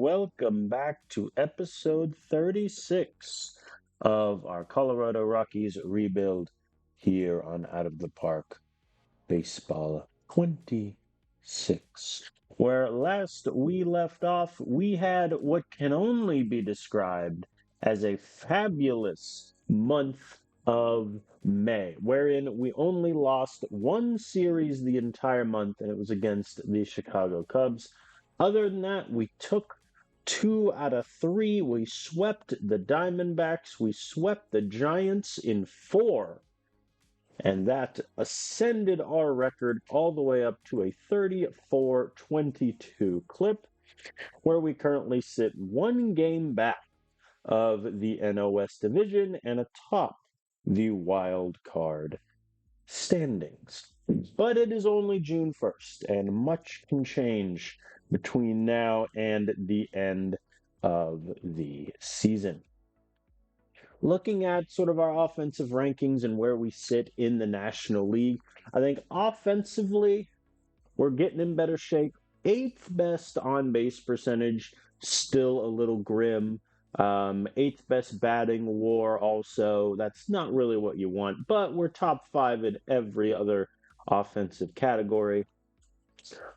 welcome back to episode 36 of our Colorado Rockies rebuild here on Out of the Park Baseball 26. Where last we left off, we had what can only be described as a fabulous month of May, wherein we only lost one series the entire month, and it was against the Chicago Cubs. Other than that, we took 2 out of 3. We swept the Diamondbacks. We swept the Giants in 4. And that ascended our record all the way up to a 34-22 clip, where we currently sit one game back of the NOS division and atop the wild card standings. But it is only June 1st, and much can change between now and the end of the season. Looking at sort of our offensive rankings and where we sit in the National League, I think offensively, we're getting in better shape. 8th best on base percentage, still a little grim. 8th best batting WAR also. That's not really what you want, but we're top 5 in every other offensive category.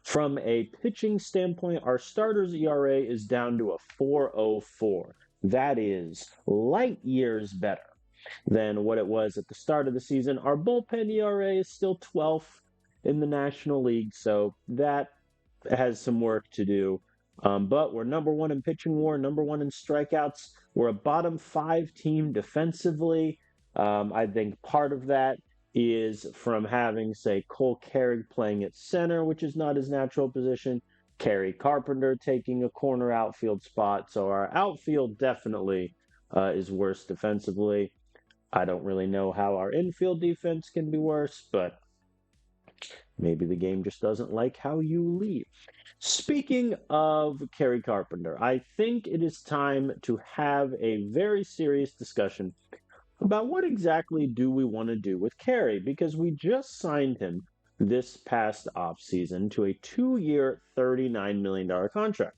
From a pitching standpoint, our starters ERA is down to a 4.04. That is light years better than what it was at the start of the season. Our bullpen ERA is still 12th in the National League, so that has some work to do. But we're number 1 in pitching WAR, number 1 in strikeouts. We're a bottom 5 team defensively. I think part of that is from having, say, Cole Kerry playing at center, which is not his natural position. Kerry Carpenter taking a corner outfield spot. So our outfield definitely is worse defensively. I don't really know how our infield defense can be worse, but maybe the game just doesn't like how you leave. Speaking of Kerry Carpenter, I think it is time to have a very serious discussion about what exactly do we want to do with Kerry, because we just signed him this past offseason to a 2-year, $39 million contract.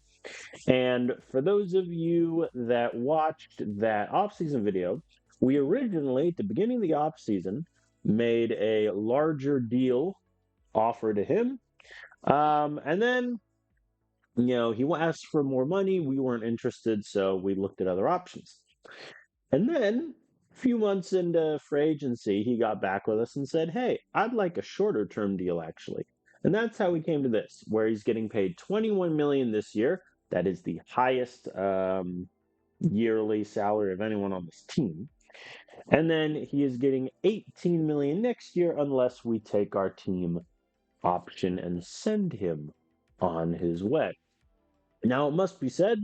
And for those of you that watched that offseason video, we originally, at the beginning of the offseason, made a larger deal offer to him. And then, he asked for more money. We weren't interested, so we looked at other options. And then a few months into free agency, he got back with us and said, hey, I'd like a shorter term deal, actually. And that's how we came to this, where he's getting paid $21 million this year. That is the highest yearly salary of anyone on this team. And then he is getting $18 million next year unless we take our team option and send him on his way. Now, it must be said,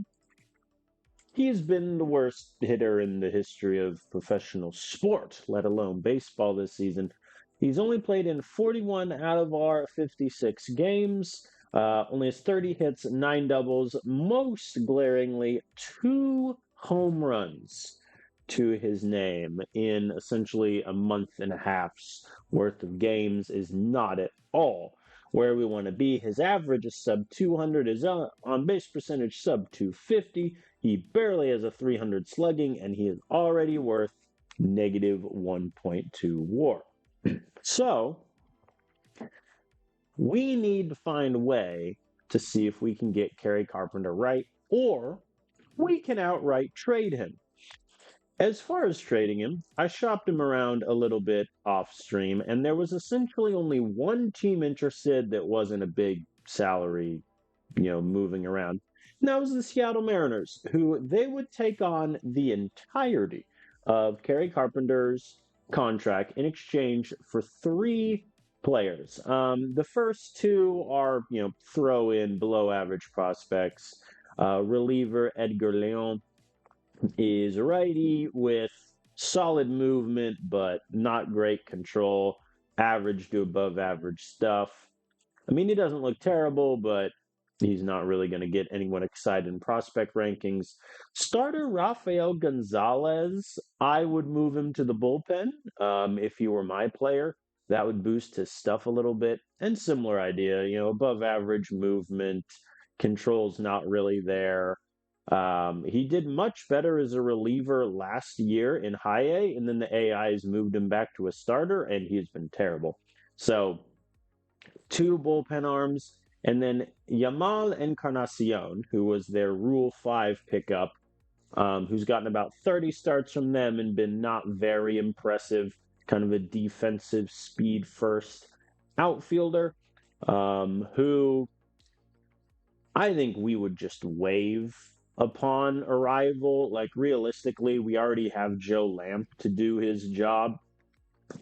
he's been the worst hitter in the history of professional sport, let alone baseball this season. He's only played in 41 out of our 56 games, only has 30 hits, 9 doubles, most glaringly 2 home runs to his name in essentially a month and a half's worth of games is not at all where we want to be. His average is sub 200, his on base percentage sub 250. He barely has a 300 slugging, and he is already worth negative 1.2 WAR. So we need to find a way to see if we can get Kerry Carpenter right, or we can outright trade him. As far as trading him, I shopped him around a little bit off stream, and there was essentially only one team interested that wasn't a big salary, moving around. And that was the Seattle Mariners, who they would take on the entirety of Kerry Carpenter's contract in exchange for 3 players. The first 2 are, throw-in below-average prospects. Reliever Edgar Leon is a righty with solid movement, but not great control, average to above average stuff. I mean, he doesn't look terrible, but he's not really going to get anyone excited in prospect rankings. Starter Rafael Gonzalez, I would move him to the bullpen if he were my player. That would boost his stuff a little bit. And similar idea, above average movement, control's not really there. He did much better as a reliever last year in high A, and then the AIs moved him back to a starter, and he's been terrible. So, two bullpen arms, and then Yamal Encarnacion, who was their Rule 5 pickup, who's gotten about 30 starts from them and been not very impressive, kind of a defensive speed first outfielder, who I think we would just waive upon arrival. Like, realistically, we already have Joe Lamp to do his job,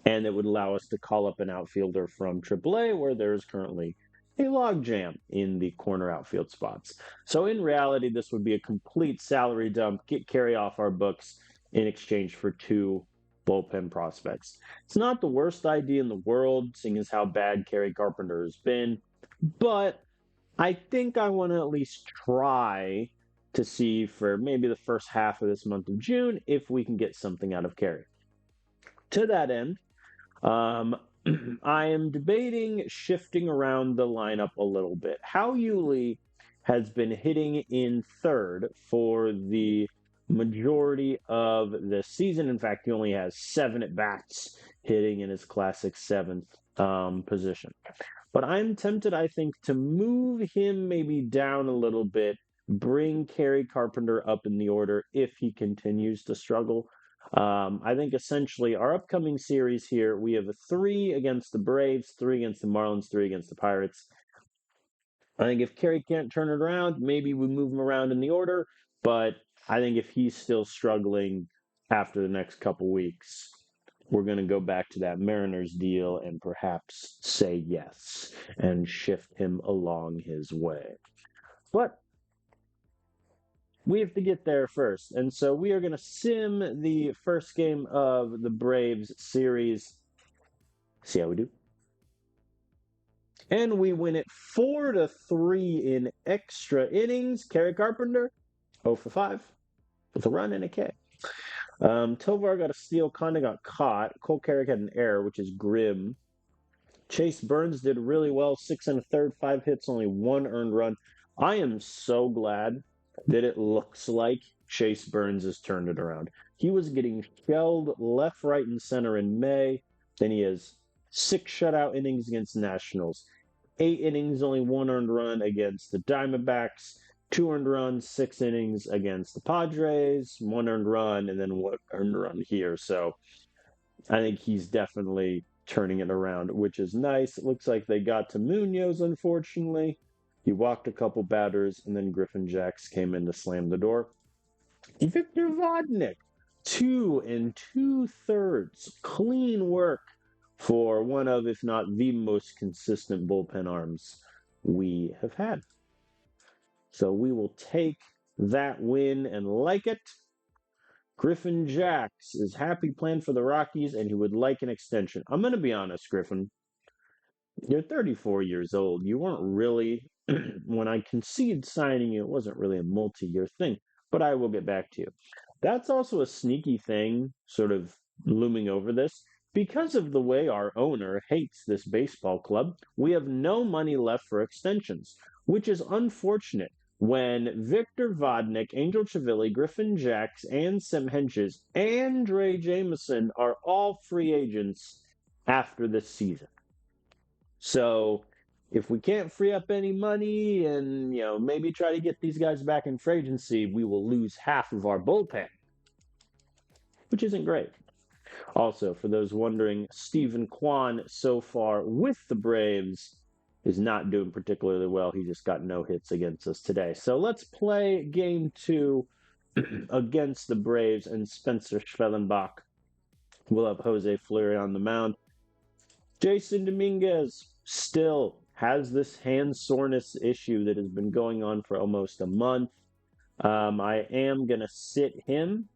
and it would allow us to call up an outfielder from AAA where there's currently a logjam in the corner outfield spots. So in reality, this would be a complete salary dump, get Kerry off our books in exchange for two bullpen prospects. It's not the worst idea in the world, seeing as how bad Kerry Carpenter has been, but I think I want to at least try to see for maybe the first half of this month of June if we can get something out of Kerry. To that end, um, I am debating shifting around the lineup a little bit. Hao Yuli has been hitting in third for the majority of the season. In fact, he only has 7 at bats hitting in his classic seventh position. But I'm tempted, I think, to move him maybe down a little bit, bring Kerry Carpenter up in the order if he continues to struggle. I think essentially our upcoming series here, we have a 3 against the Braves, 3 against the Marlins, 3 against the Pirates. I think if Kerry can't turn it around, maybe we move him around in the order. But I think if he's still struggling after the next couple weeks, we're going to go back to that Mariners deal and perhaps say yes and shift him along his way. But we have to get there first. And so we are going to sim the first game of the Braves series. See how we do. And we win it 4-3 in extra innings. Kerry Carpenter, 0 for 5 with a run and a K. Tovar got a steal, Conda got caught. Cole Carrick had an error, which is grim. Chase Burns did really well, 6 and a third, 5 hits, only 1 earned run. I am so glad that it looks like Chase Burns has turned it around. He was getting shelled left, right, and center in May. Then he has 6 shutout innings against Nationals, 8 innings, only 1 earned run against the Diamondbacks, 2 earned runs, 6 innings against the Padres, 1 earned run, and then 1 earned run here. So I think he's definitely turning it around, which is nice. It looks like they got to Munoz, unfortunately. He walked a couple batters, and then Griffin Jacks came in to slam the door. Victor Vodnik, 2 2/3. Clean work for one of, if not the most consistent bullpen arms we have had. So we will take that win and like it. Griffin Jacks is happy playing for the Rockies, and he would like an extension. I'm going to be honest, Griffin. You're 34 years old. You weren't really, when I conceded signing you, it wasn't really a multi-year thing, but I will get back to you. That's also a sneaky thing sort of looming over this. Because of the way our owner hates this baseball club, we have no money left for extensions, which is unfortunate when Victor Vodnik, Angel Chivilli, Griffin Jacks, and Sim Henches, and Dre Jameson are all free agents after this season. So if we can't free up any money and, maybe try to get these guys back in free agency, we will lose half of our bullpen, which isn't great. Also, for those wondering, Stephen Kwan so far with the Braves is not doing particularly well. He just got no hits against us today. So let's play game 2 against the Braves, and Spencer Schwellenbach will have Jose Fleury on the mound. Jason Dominguez still has this hand soreness issue that has been going on for almost a month. I am going to sit him,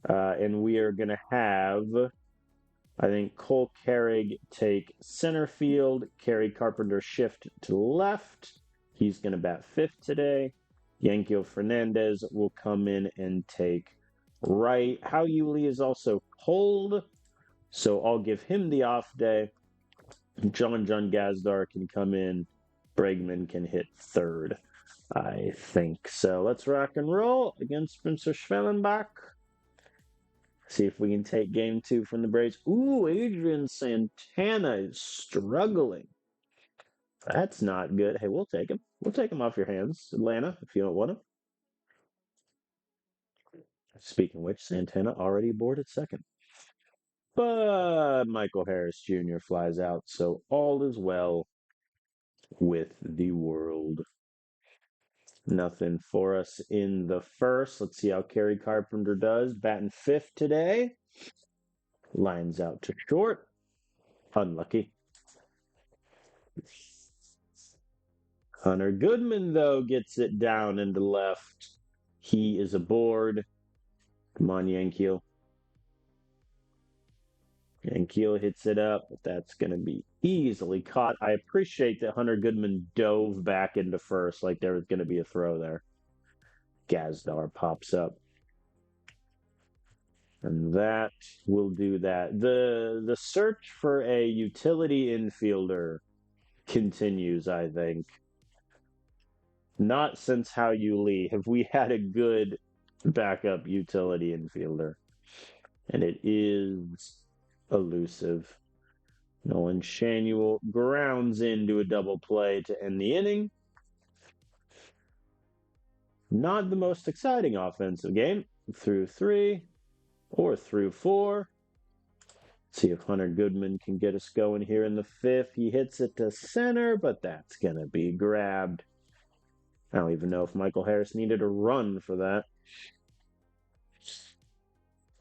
and we are going to have, I think, Cole Carrig take center field, Kerry Carpenter shift to left. He's going to bat 5th today. Yankel Fernandez will come in and take right. Hao Yuli is also cold, so I'll give him the off day. John Gazdar can come in. Bregman can hit 3rd. I think so. Let's rock and roll against Spencer Schwellenbach. See if we can take game 2 from the Braves. Ooh, Adrian Santana is struggling. That's not good. Hey, we'll take him. We'll take him off your hands, Atlanta, if you don't want him. Speaking of which, Santana already aboard at second. But Michael Harris Jr. flies out, so all is well with the world. Nothing for us in the first. Let's see how Kerry Carpenter does. Batting fifth today. Lines out to short. Unlucky. Hunter Goodman, though, gets it down into left. He is aboard. Come on, Yankiel. Yankiel hits it up, but that's going to be easily caught. I appreciate that Hunter Goodman dove back into first like there was going to be a throw there. Gazdar pops up. And that will do that. The search for a utility infielder continues, I think. Not since Hao-Yu Lee have we had a good backup utility infielder. And it is elusive. Nolan Shanuel grounds into a double play to end the inning. Not the most exciting offensive game. Through 3 or through 4. See if Hunter Goodman can get us going here in the 5th. He hits it to center, but that's going to be grabbed. I don't even know if Michael Harris needed a run for that.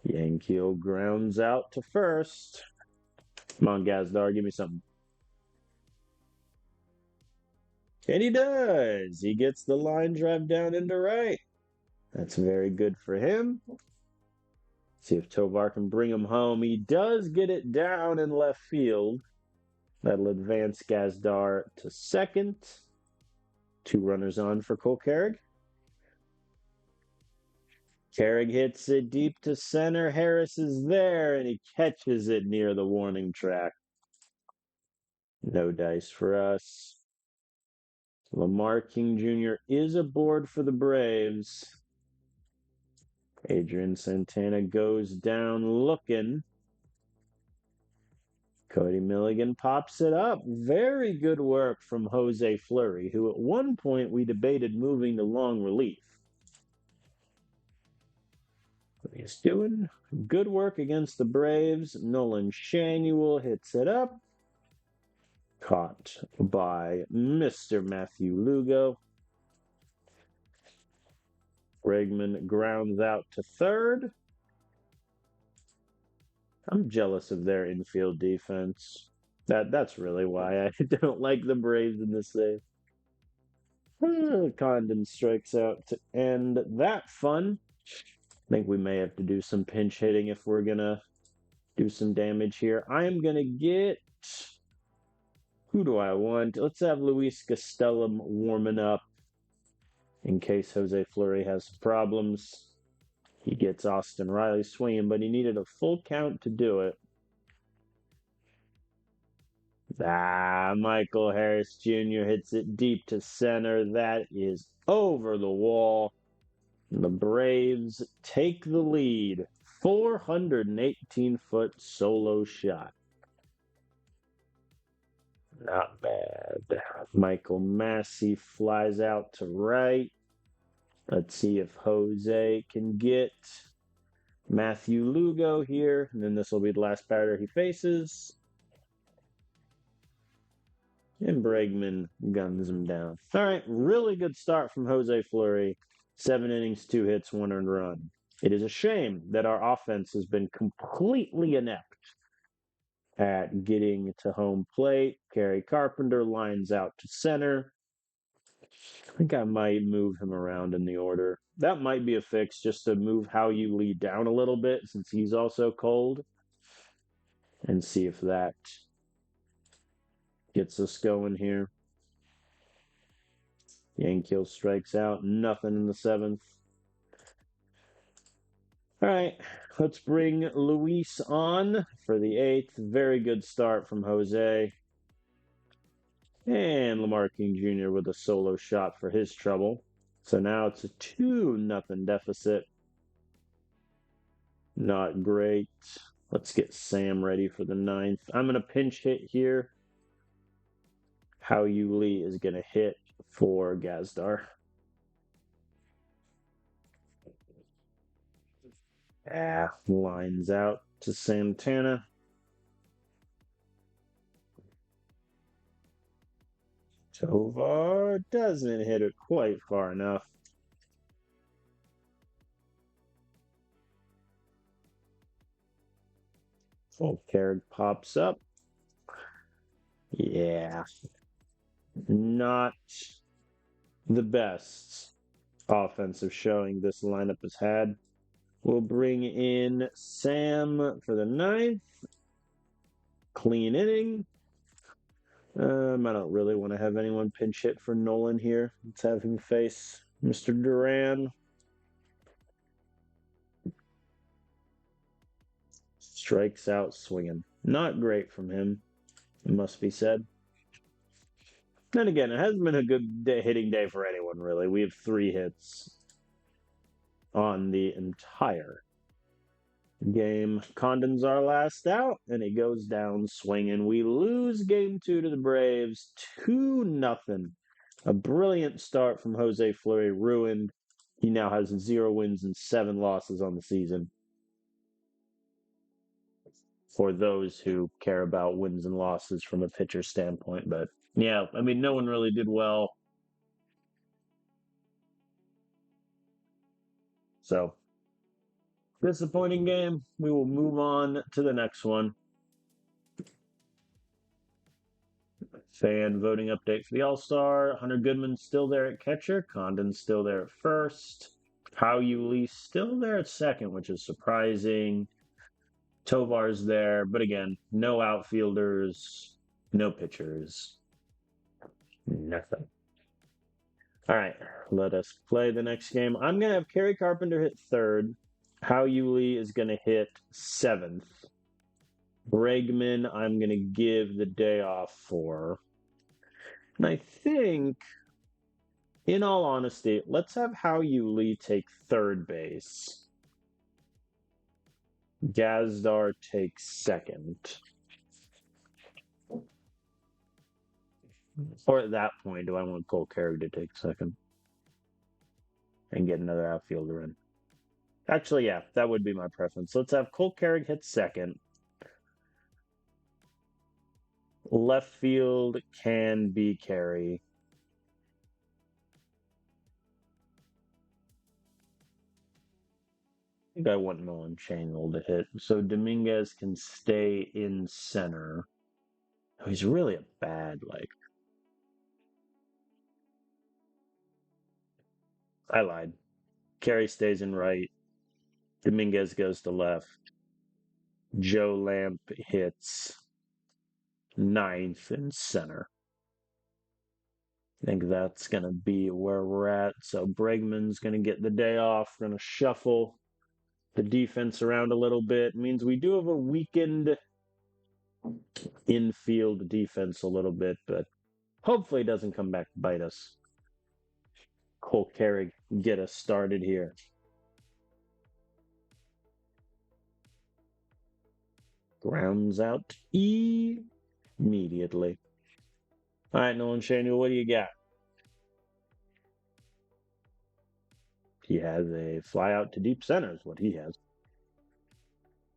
Yankiel grounds out to first. Come on, Gazdar, give me something. And he does. He gets the line drive down into right. That's very good for him. See if Tovar can bring him home. He does get it down in left field. That'll advance Gazdar to second. 2 runners on for Cole Carrig. Carrig hits it deep to center. Harris is there, and he catches it near the warning track. No dice for us. Lamar King Jr. is aboard for the Braves. Adrian Santana goes down looking. Cody Milligan pops it up. Very good work from Jose Fleury, who at one point we debated moving to long relief. He's doing good work against the Braves. Nolan Shanuel hits it up. Caught by Mr. Matthew Lugo. Bregman grounds out to third. I'm jealous of their infield defense. That's really why I don't like the Braves in this save. Condon strikes out to end that fun. I think we may have to do some pinch hitting if we're going to do some damage here. I am going to get... Who do I want? Let's have Luis Castellum warming up in case Jose Fleury has some problems. He gets Austin Riley swinging, but he needed a full count to do it. Michael Harris Jr. hits it deep to center. That is over the wall. The Braves take the lead. 418-foot solo shot. Not bad. Michael Massey flies out to right. Let's see if Jose can get Matthew Lugo here. And then this will be the last batter he faces. And Bregman guns him down. All right, really good start from Jose Fleury. 7 innings, 2 hits, 1 earned run. It is a shame that our offense has been completely inept at getting to home plate. Kerry Carpenter lines out to center. I think I might move him around in the order. That might be a fix, just to move Hao-Yu Lee down a little bit since he's also cold. And see if that gets us going here. Yankiel strikes out. Nothing in the 7th. All right, let's bring Luis on for the 8th. Very good start from Jose. And Lamar King Jr. with a solo shot for his trouble. So now it's a 2-0 deficit. Not great. Let's get Sam ready for the ninth. I'm going to pinch hit here. How Yuli is going to hit for Gazdar. Lines out to Santana. Tovar doesn't hit it quite far enough. Full Kerrig pops up. Yeah. Not the best offensive showing this lineup has had. We'll bring in Sam for the ninth. Clean inning. I don't really want to have anyone pinch hit for Nolan here. Let's have him face Mr. Duran. Strikes out swinging. Not great from him, it must be said. Then again, it hasn't been a good hitting day for anyone, really. We have 3 hits on the entire game. Condon's our last out, and he goes down swinging. We lose game 2 to the Braves, 2-0. A brilliant start from Jose Fleury ruined. He now has 0 wins and 7 losses on the season. For those who care about wins and losses from a pitcher standpoint. But yeah, I mean, no one really did well. So, disappointing game. We will move on to the next one. Fan voting update for the All-Star. Hunter Goodman's still there at catcher. Condon's still there at first. How Yuli still there at second, which is surprising. Tovar's there, but again, no outfielders, no pitchers, nothing. All right, let us play the next game. I'm going to have Kerry Carpenter hit third. How Yuli is going to hit seventh. Bregman, I'm going to give the day off for. And I think, in all honesty, let's have How Yuli take third base. Gazdar takes second. Or at that point, do I want Cole Kerry to take second and get another outfielder in? Actually, yeah, that would be my preference. Let's have Cole Kerry hit second. Left field can be Kerry. I think I want Nolan Channel to hit. So Dominguez can stay in center. Oh, he's really a bad, I lied. Kerry stays in right. Dominguez goes to left. Joe Lamp hits ninth in center. I think that's going to be where we're at. So Bregman's going to get the day off. Going to shuffle the defense around a little bit. It means we do have a weakened infield defense a little bit, but hopefully it doesn't come back to bite us. Cole Kerry get us started here. Grounds out immediately. All right, Nolan Shaniel, what do you got? He has a fly out to deep center is what he has.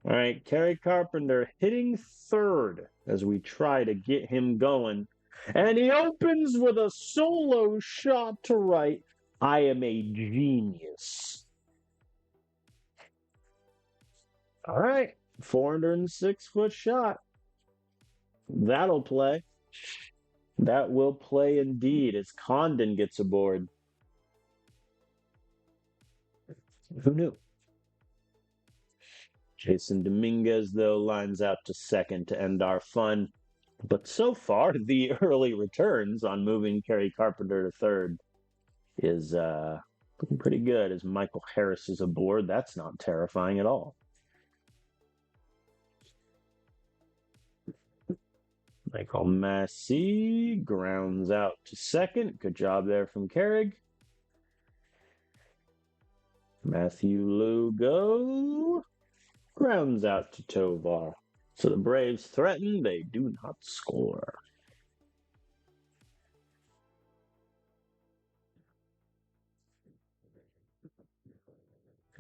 All right, Kerry Carpenter hitting third as we try to get him going. And he opens with a solo shot to right. I am a genius. All right, 406-foot shot. That'll play. That will play indeed as Condon gets aboard. Who knew? Jason Dominguez, though, lines out to second to end our fun. But so far, the early returns on moving Kerry Carpenter to third is looking pretty good as Michael Harris is aboard. That's not terrifying at all. Michael Massey grounds out to second. Good job there from Kerrig. Matthew Lugo grounds out to Tovar. So the Braves threaten, they do not score.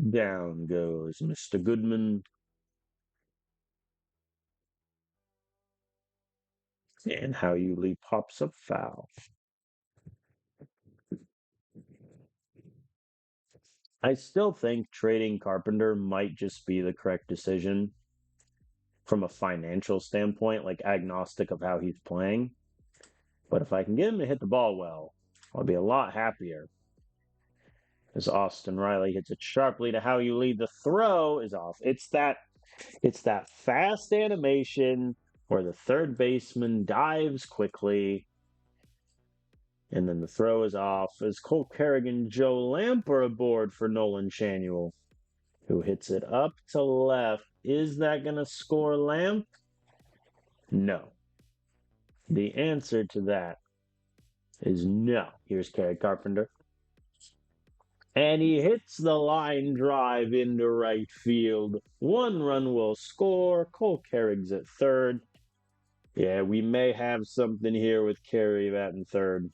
Down goes Mr. Goodman. And How You Lee pops up foul. I still think trading Carpenter might just be the correct decision from a financial standpoint, like agnostic of how he's playing. But if I can get him to hit the ball well, I'll be a lot happier. As Austin Riley hits it sharply to How You Lead, the throw is off. It's that fast animation where the third baseman dives quickly and then the throw is off as Cole Kerrigan, Joe Lamp are aboard for Nolan Shanuel, who hits it up to left. Is that going to score Lamp? No. The answer to that is no. Here's Kerry Carpenter. And he hits the line drive into right field. One run will score. Cole Kerrig's at third. Yeah, we may have something here with Kerry batting third.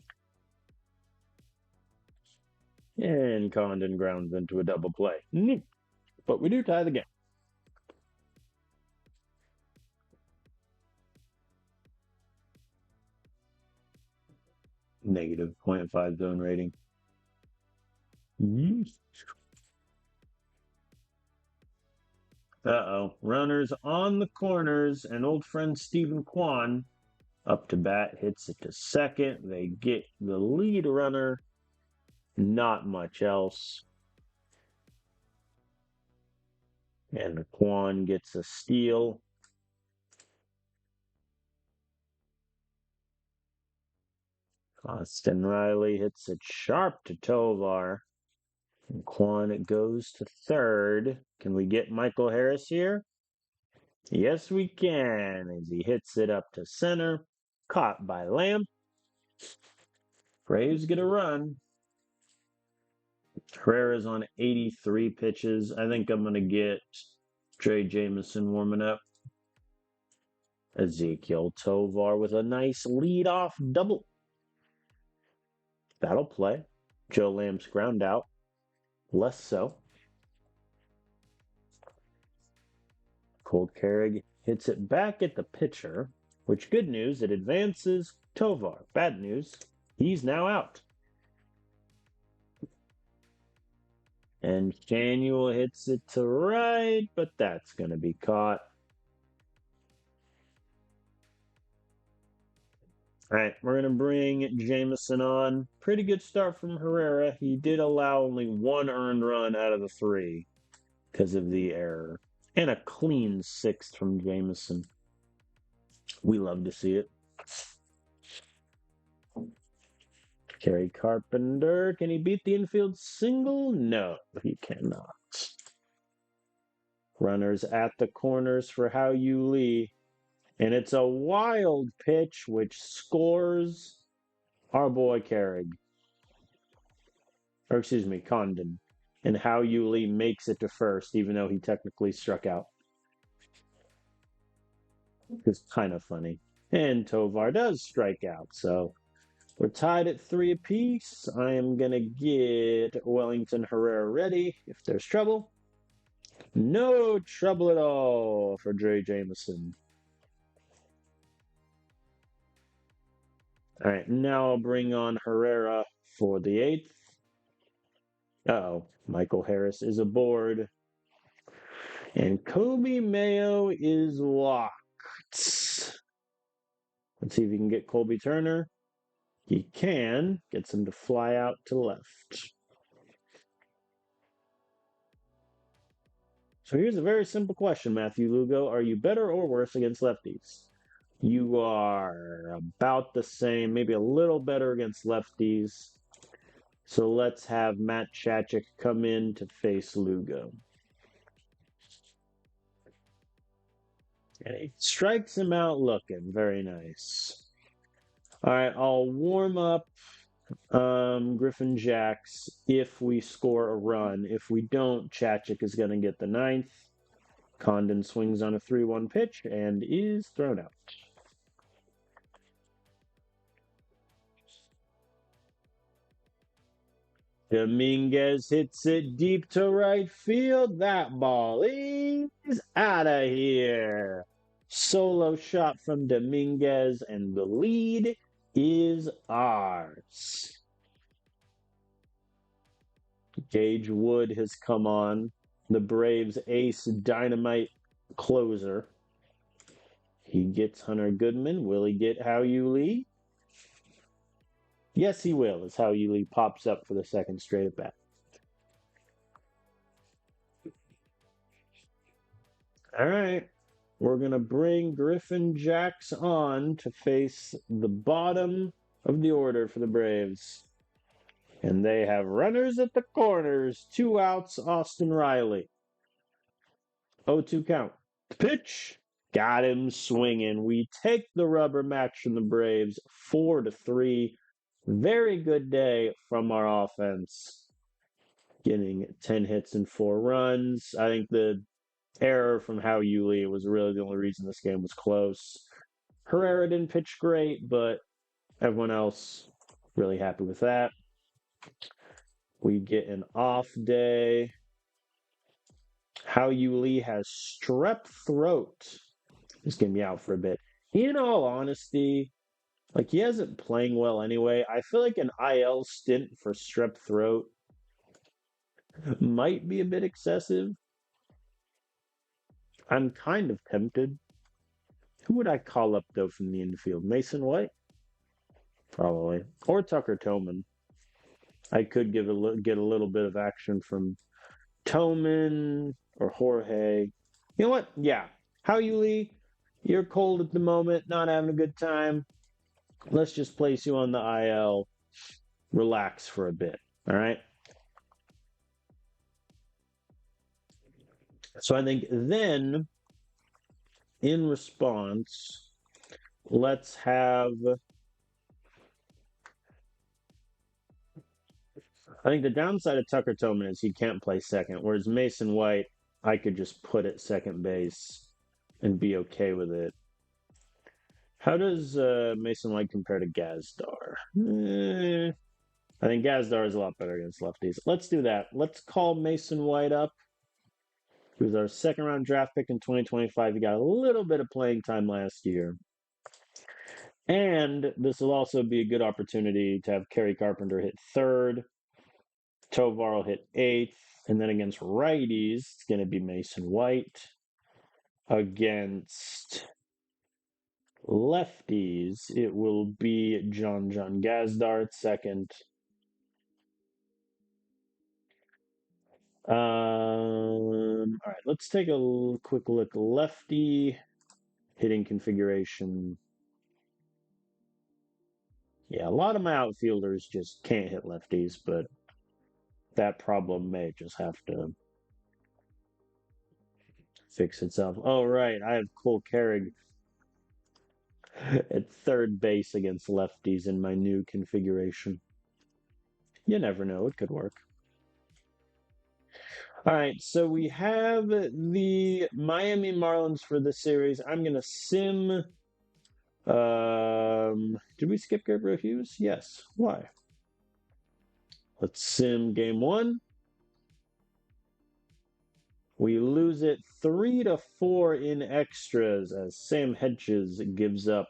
And Condon grounds into a double play. But we do tie the game. Negative 0.5 zone rating. Uh-oh. Runners on the corners, and old friend Stephen Kwan up to bat, hits it to second. They get the lead runner. Not much else. And Kwan gets a steal. Austin Riley hits it sharp to Tovar. And Kwan goes to third. Can we get Michael Harris here? Yes, we can, as he hits it up to center. Caught by Lamp. Braves get a run. Herrera's on 83 pitches. I think I'm going to get Trey Jameson warming up. Ezekiel Tovar with a nice lead-off double. That'll play. Joe Lamb's ground out. Less so. Cold Kerrig hits it back at the pitcher, which good news, it advances Tovar. Bad news, he's now out. And Shanuel hits it to right, but that's going to be caught. All right, we're going to bring Jameson on. Pretty good start from Herrera. He did allow only one earned run out of the three because of the error. And a clean sixth from Jameson. We love to see it. Kerry Carpenter, can he beat the infield single? No, he cannot. Runners at the corners for How You Lee. And it's a wild pitch which scores our boy Kerrig. Or excuse me, Condon. And How You Lee makes it to first, even though he technically struck out. It's kind of funny. And Tovar does strike out, so we're tied at 3 apiece. I am going to get Wellington Herrera ready if there's trouble. No trouble at all for Dre Jameson. All right, now I'll bring on Herrera for the 8th. Uh-oh, Michael Harris is aboard. And Kobe Mayo is locked. Let's see if he can get Colby Turner. He can. Gets him to fly out to left. So here's a very simple question, Matthew Lugo. Are you better or worse against lefties? You are about the same, maybe a little better against lefties. So let's have Matt Chachik come in to face Lugo. And he strikes him out looking. Very nice. All right, I'll warm up Griffin Jacks if we score a run. If we don't, Chachik is going to get the ninth. Condon swings on a 3-1 pitch and is thrown out. Dominguez hits it deep to right field. That ball is out of here. Solo shot from Dominguez, and the lead is ours. Gage Wood has come on, the Braves' ace dynamite closer. He gets Hunter Goodman. Will he get Hao-Yu Lee? Yes, he will, as Hao-Yu Lee pops up for the second straight at bat. All right. We're going to bring Griffin Jacks on to face the bottom of the order for the Braves. And they have runners at the corners. 2 outs, Austin Riley. 0-2 count. Pitch. Got him swinging. We take the rubber match from the Braves 4-3. Very good day from our offense. Getting 10 hits and 4 runs. I think the error from Hao-Yu Lee was really the only reason this game was close. Herrera didn't pitch great, but everyone else really happy with that. We get an off day. Hao-Yu Lee has strep throat. He's going to be out for a bit. In all honesty, like he hasn't playing well anyway. I feel like an IL stint for strep throat might be a bit excessive. I'm kind of tempted. Who would I call up though from the infield? Mason White? Probably. Or Tucker Tillman. I could get a little bit of action from Tillman or Jorge. You know what? Yeah. Hao-Yu Lee, you're cold at the moment, not having a good time. Let's just place you on the IL. Relax for a bit. All right? So I think then, in response, let's have... I think the downside of Tucker Tillman is he can't play second, whereas Mason White, I could just put at second base and be okay with it. How does Mason White compare to Gazdar? I think Gazdar is a lot better against lefties. Let's do that. Let's call Mason White up. He was our second round draft pick in 2025. He got a little bit of playing time last year. And this will also be a good opportunity to have Kerry Carpenter hit third. Tovar will hit eighth. And then against righties, it's going to be Mason White. Against lefties, it will be John Gazdar at second. All right, let's take a quick look. Lefty hitting configuration. Yeah, a lot of my outfielders just can't hit lefties, but that problem may just have to fix itself. Oh, right, I have Cole Carrig at third base against lefties in my new configuration. You never know, it could work. All right, so we have the Miami Marlins for the series. I'm going to sim. Did we skip Gabriel Hughes? Yes. Why? Let's sim game 1. We lose it 3-4 in extras as Sam Hedges gives up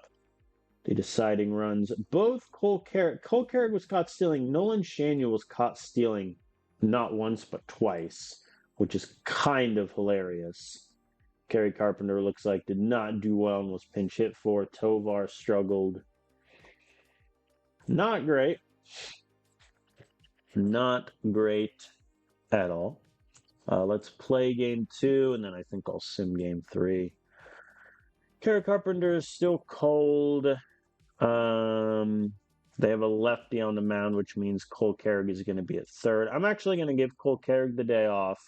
the deciding runs. Both Cole Carrig was caught stealing. Nolan Shaniel was caught stealing not once but twice, which is kind of hilarious. Kerry Carpenter looks like did not do well and was pinch hit for. Tovar struggled. Not great. Not great at all. Let's play game 2, and then I think I'll sim game 3. Kerry Carpenter is still cold. They have a lefty on the mound, which means Cole Carrig is going to be at third. I'm actually going to give Cole Carrig the day off.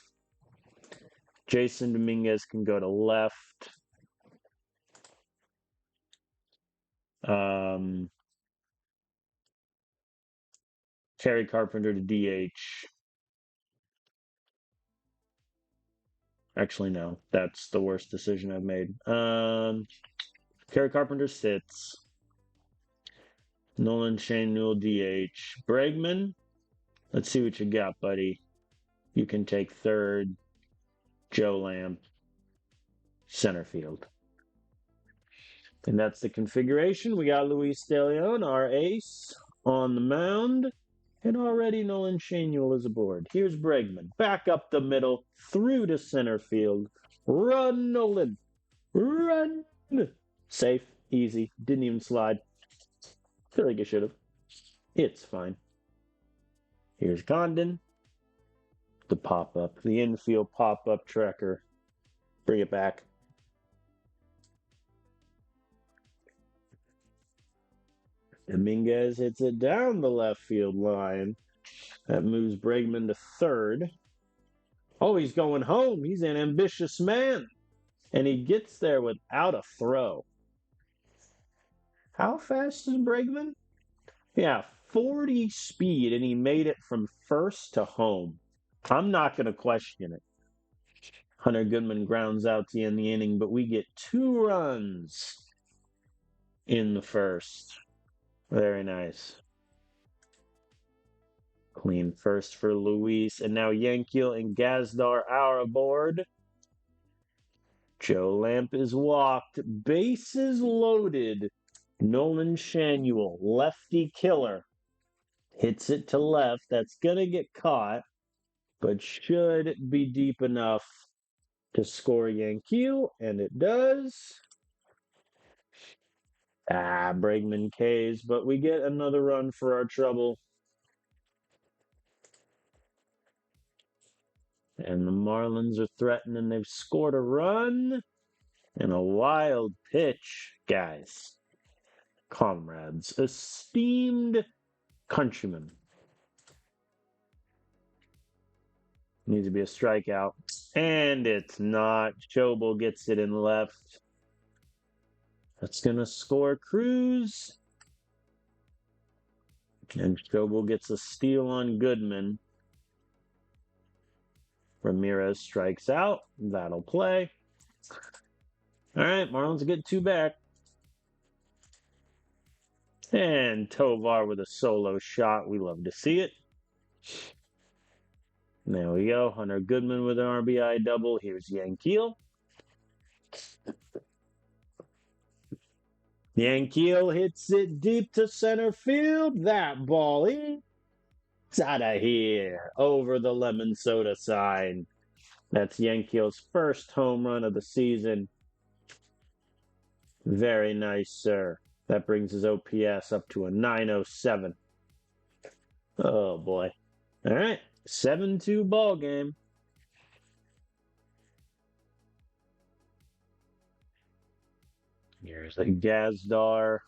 Jason Dominguez can go to left. Um, Kerry Carpenter to DH. Actually, no, that's the worst decision I've made. Kerry Carpenter sits. Nolan Shane Newell DH. Bregman, let's see what you got, buddy. You can take third. Joe Lamp, center field. And that's the configuration. We got Luis De Leon, our ace, on the mound. And already Nolan Shane is aboard. Here's Bregman. Back up the middle, through to center field. Run, Nolan. Run. Safe, easy. Didn't even slide. Feel like it should have. It's fine. Here's Condon. The pop-up. The infield pop-up tracker. Bring it back. Dominguez hits it down the left field line. That moves Bregman to third. Oh, he's going home. He's an ambitious man. And he gets there without a throw. How fast is Bregman? Yeah, 40 speed, and he made it from first to home. I'm not going to question it. Hunter Goodman grounds out to end the inning, but we get 2 runs in the first. Very nice. Clean first for Luis. And now Yankiel and Gazdar are aboard. Joe Lamp is walked. Bases loaded. Nolan Shanuel, lefty killer. Hits it to left. That's going to get caught, but should be deep enough to score Yankiel, and it does. Bregman K's, but we get another run for our trouble. And the Marlins are threatening. They've scored a run and a wild pitch, guys. Comrades, esteemed countrymen. Needs to be a strikeout. And it's not. Schobel gets it in left. That's going to score Cruz. And Schobel gets a steal on Goodman. Ramirez strikes out. That'll play. All right, Marlins get 2 back. And Tovar with a solo shot. We love to see it. There we go. Hunter Goodman with an RBI double. Here's Yankiel. Yankiel hits it deep to center field. That ball is out of here. Over the lemon soda sign. That's Yankiel's first home run of the season. Very nice, sir. That brings his OPS up to a 907. Oh, boy. All right. 7-2 ball game. Here's a Gazdar.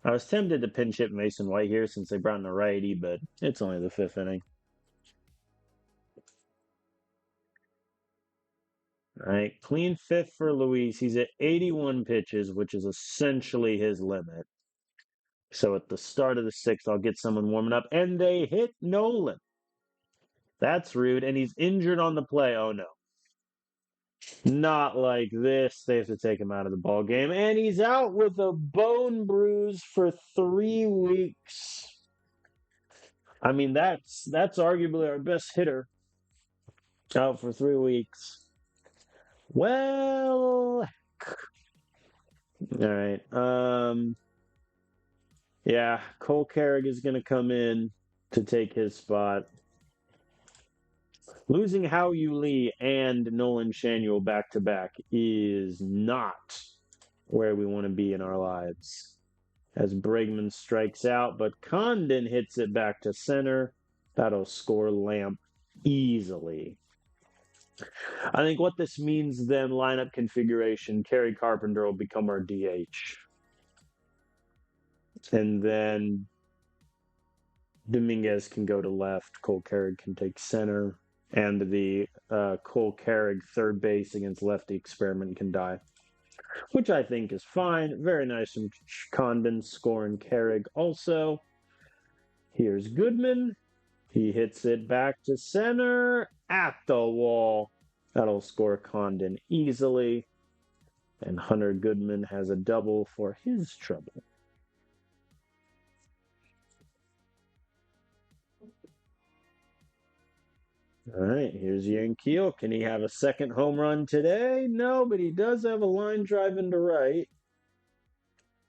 I was tempted to pinch hit Mason White here since they brought in a righty, but it's only the 5th inning. All right, clean 5th for Luis. He's at 81 pitches, which is essentially his limit. So at the start of the 6th, I'll get someone warming up, and they hit Nolan. That's rude, and he's injured on the play. Oh, no. Not like this. They have to take him out of the ball game, and he's out with a bone bruise for 3 weeks. I mean, that's arguably our best hitter. Out for 3 weeks. Well, all right. Yeah, Cole Carrig is going to come in to take his spot. Losing Hao-Yu Lee and Nolan Shanuel back-to-back is not where we want to be in our lives. As Bregman strikes out, but Condon hits it back to center. That'll score Lamp easily. I think what this means then, lineup configuration, Kerry Carpenter will become our DH. And then Dominguez can go to left. Cole Carrig can take center. And the Cole Carrig third base against lefty experiment can die. which I think is fine. Very nice from Condon scoring Carrig also. Here's Goodman. He hits it back to center at the wall. That'll score Condon easily. And Hunter Goodman has a double for his trouble. All right, here's Yankeel. Can he have a second home run today? No, but he does have a line drive into right.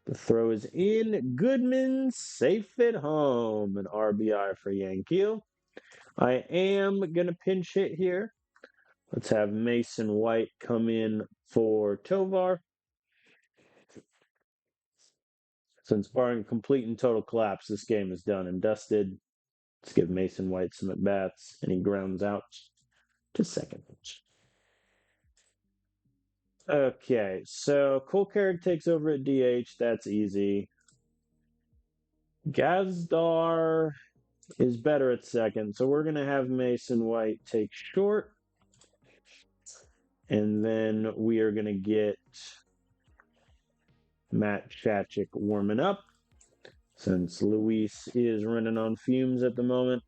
The throw is in. Goodman safe at home. An RBI for Yankeel. I am going to pinch hit here. Let's have Mason White come in for Tovar. Since barring complete and total collapse, this game is done and dusted. Let's give Mason White some at-bats, and he grounds out to second. Okay, so Cole Carrick takes over at DH. That's easy. Gazdar is better at second, so we're going to have Mason White take short. And then we are going to get Matt Chachik warming up, since Luis is running on fumes at the moment.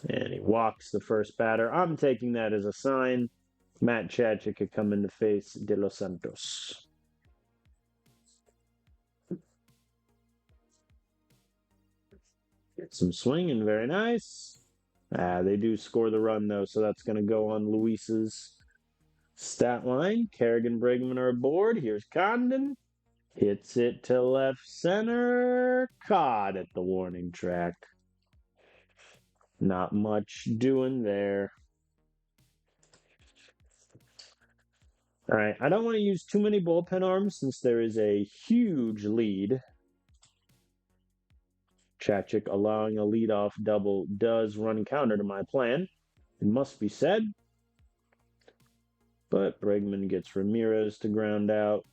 And he walks the first batter. I'm taking that as a sign. Matt Chachik could come in to face De Los Santos. Get some swinging, very nice. They do score the run, though, so that's going to go on Luis's stat line. Kerrigan and Bregman are aboard. Here's Condon. Hits it to left center. Caught at the warning track. Not much doing there. All right, I don't want to use too many bullpen arms since there is a huge lead. Chachik allowing a leadoff double does run counter to my plan. It must be said. But Bregman gets Ramirez to ground out.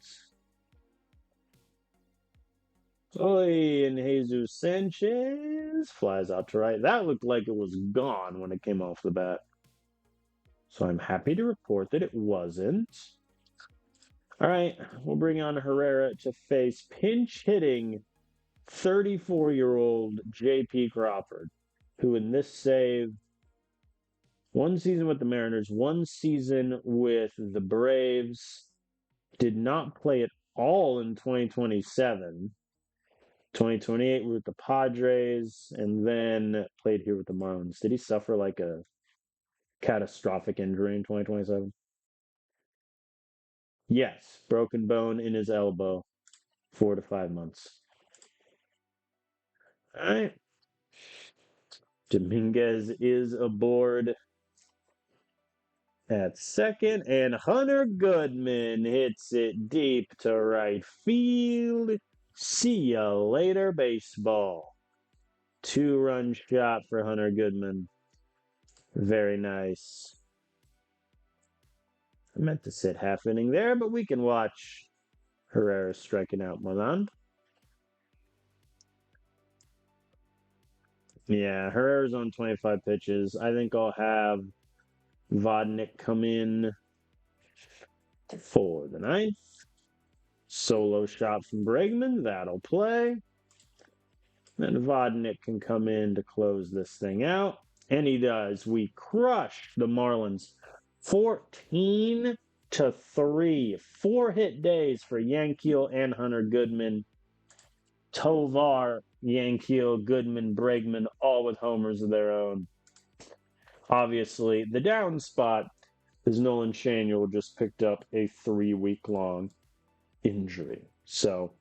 And Jesus Sanchez flies out to right. That looked like it was gone when it came off the bat. So I'm happy to report that it wasn't. All right, we'll bring on Herrera to face pinch hitting 34-year-old J.P. Crawford, who in this save, one season with the Mariners, one season with the Braves, did not play at all in 2027. 2028 with the Padres, and then played here with the Marlins. Did he suffer like a catastrophic injury in 2027? Yes, broken bone in his elbow, 4 to 5 months. All right. Dominguez is aboard at second, and Hunter Goodman hits it deep to right field. See ya later, baseball. 2-run shot for Hunter Goodman. Very nice. I meant to sit half inning there, but we can watch Herrera striking out Milan. Yeah, Herrera's on 25 pitches. I think I'll have Vodnik come in for the ninth. Solo shot from Bregman. That'll play. Then Vodnik can come in to close this thing out. And he does. We crush the Marlins 14-3. 4-hit days for Yankeel and Hunter Goodman. Tovar, Yankeel, Goodman, Bregman, all with homers of their own. Obviously, the down spot is Nolan Shaniel just picked up a 3-week-long injury. So,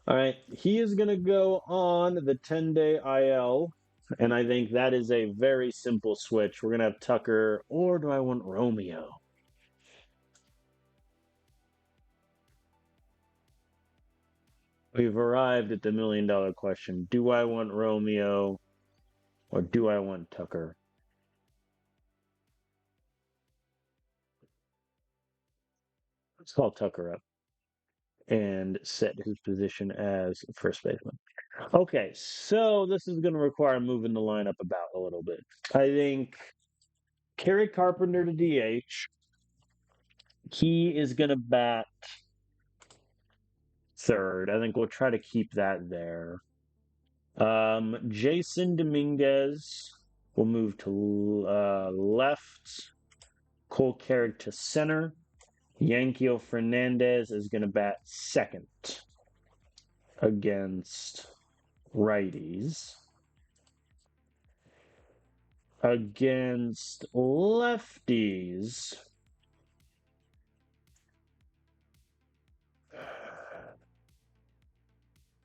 all right, he is going to go on the 10-day IL, and I think that is a very simple switch. We're going to have Tucker, or do I want Romeo? We've arrived at the million-dollar question. Do I want Romeo, or do I want Tucker? Let's call Tucker up and set his position as first baseman. Okay, so this is going to require moving the lineup about a little bit. I think Kerry Carpenter to DH, He is going to bat third. I think we'll try to keep that there. Jason Dominguez will move to left. Cole Kerry to center. Yankiel Fernandez is going to bat second against righties. Against lefties,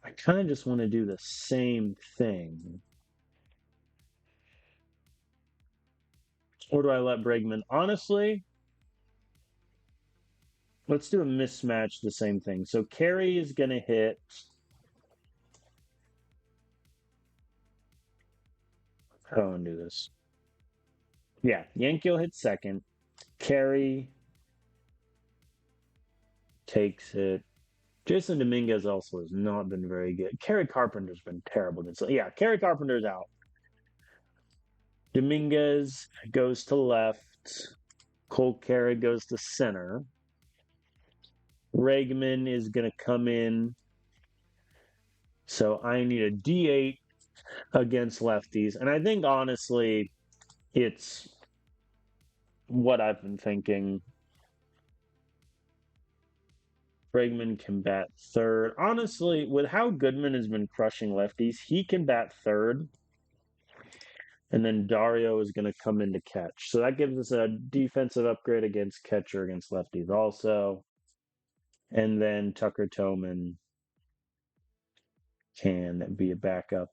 I kind of just want to do the same thing. Or do I let Bregman? Honestly, let's do a mismatch, the same thing. So Kerry is going to hit. How do I want to do this? Yeah, Yankiel hits second. Kerry takes it. Jason Dominguez also has not been very good. Kerry Carpenter's been terrible. Yeah, Kerry Carpenter's out. Dominguez goes to left. Cole Kerry goes to center. Bregman is going to come in. So I need a D8 against lefties. And I think, honestly, it's what I've been thinking. Bregman can bat third. Honestly, with how Goodman has been crushing lefties, he can bat third. And then Dario is going to come in to catch. So that gives us a defensive upgrade against catcher against lefties also. And then Tucker Toman can be a backup.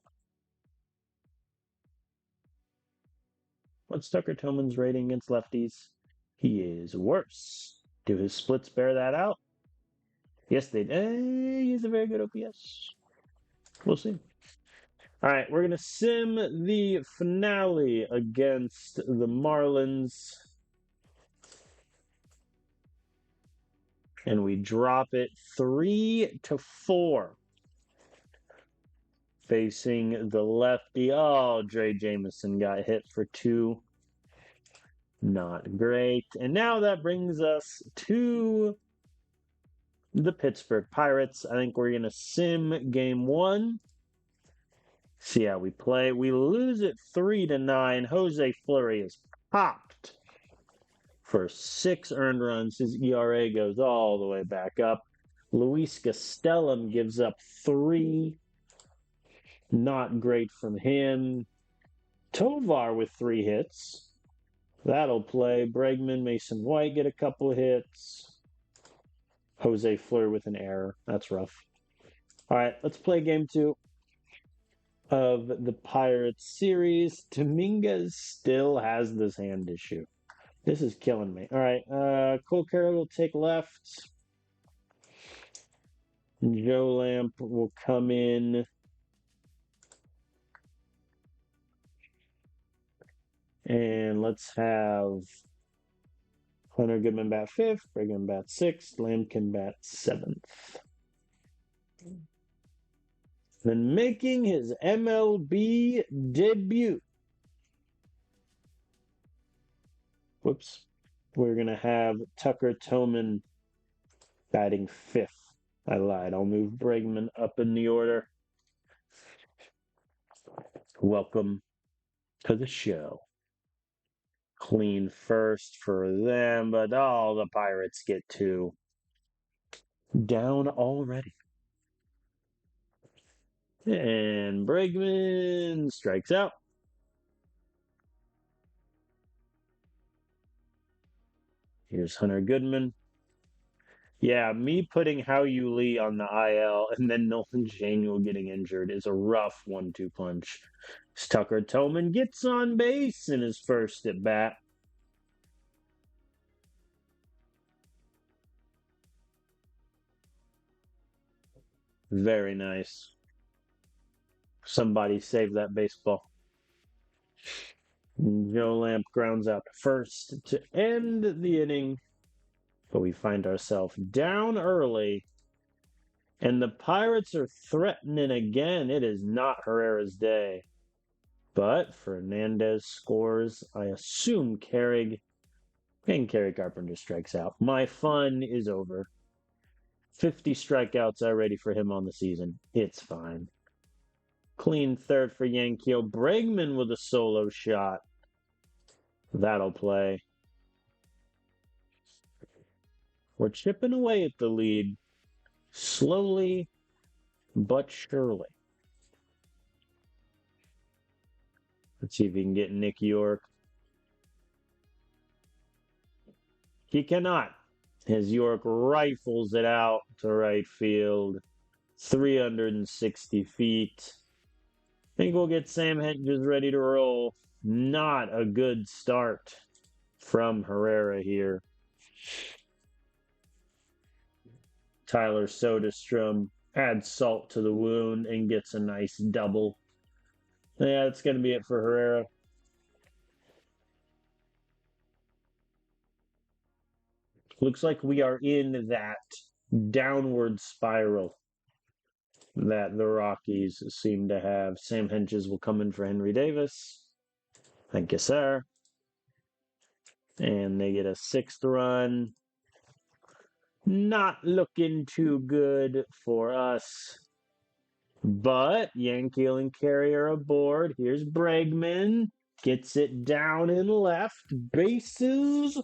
What's Tucker Toman's rating against lefties? He is worse. Do his splits bear that out? Yes, they do. He's a very good OPS. We'll see. All right, we're going to sim the finale against the Marlins. And we drop it 3-4. Facing the lefty. Oh, Dre Jameson got hit for 2. Not great. And now that brings us to the Pittsburgh Pirates. I think we're going to sim game 1. See how we play. We lose it 3-9. Jose Fleury is popped for 6 earned runs. His ERA goes all the way back up. Luis Castellum gives up 3. Not great from him. Tovar with 3 hits. That'll play. Bregman, Mason White get a couple of hits. Jose Fleury with an error. That's rough. All right, let's play game 2 of the Pirates series. Dominguez still has this hand issue. This is killing me. All right, Cole Kerry will take left. Joe Lamp will come in. And let's have Hunter Goodman bat 5th, Brigham bat 6th, Lampkin bat 7th. Then making his MLB debut. Whoops. We're going to have Tucker Toman batting 5th. I lied. I'll move Bregman up in the order. Welcome to the show. Clean first for them, but the Pirates get 2. Down already. And Bregman strikes out. Here's Hunter Goodman. Yeah, me putting Hao-Yu Lee on the IL and then Nolan Januel getting injured is a rough 1-2 punch. Tucker Toman gets on base in his first at bat. Very nice. Somebody save that baseball. Joe Lamp grounds out to first to end the inning. But we find ourselves down early. And the Pirates are threatening again. It is not Herrera's day. But Fernandez scores. I assume Carrig And Kerry Carpenter strikes out. My fun is over. 50 strikeouts already for him on the season. It's fine. Clean third for Yankees. Bregman with a solo shot. That'll play. We're chipping away at the lead. Slowly but surely. Let's see if he can get Nick York. He cannot. As York rifles it out to right field. 360 feet. I think we'll get Sam Hedges ready to roll. Not a good start from Herrera here. Tyler Soderstrom adds salt to the wound and gets a nice double. Yeah, that's going to be it for Herrera. Looks like we are in that downward spiral that the Rockies seem to have. Sam Hedges will come in for Henry Davis. Thank you, sir. And they get a 6th run. Not looking too good for us. But Yankee and Kerry are aboard. Here's Bregman. Gets it down and left. Bases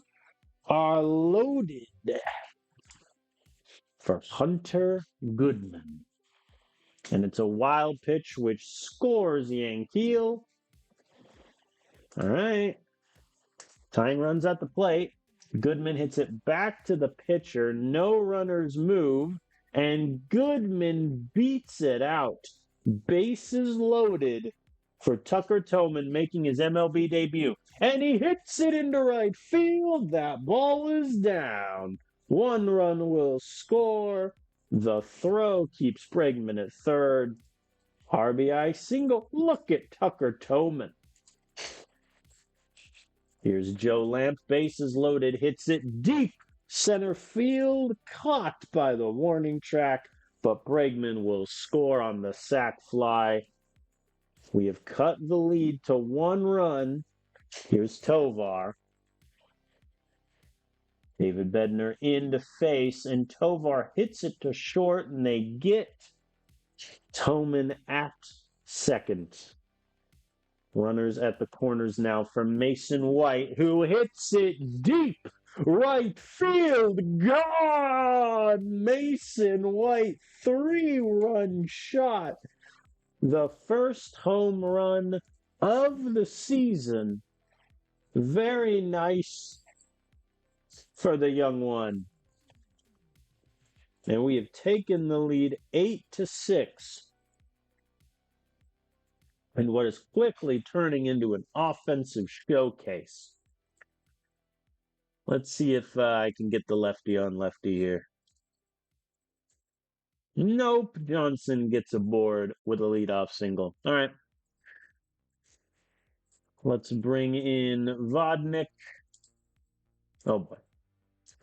are loaded for Hunter Goodman. And it's a wild pitch which scores Yankee. All right. Tying runs at the plate. Goodman hits it back to the pitcher. No runners move. And Goodman beats it out. Bases loaded for Tucker Toman making his MLB debut. And he hits it into right field. That ball is down. 1 run will score. The throw keeps Bregman at third. RBI single. Look at Tucker Toman. Here's Joe Lamp. Bases loaded. Hits it deep. Center field. Caught by the warning track. But Bregman will score on the sac fly. We have cut the lead to 1 run. Here's Tovar. David Bednar in to face, and Tovar hits it to short, and they get Toman at second. Runners at the corners now for Mason White, who hits it deep. Right field, gone! Mason White, 3-run shot. The first home run of the season. Very nice for the young one. And we have taken the lead 8-6. And what is quickly turning into an offensive showcase. Let's see if I can get the lefty on lefty here. Nope. Johnson gets aboard with a leadoff single. All right. Let's bring in Vodnik. Oh, boy.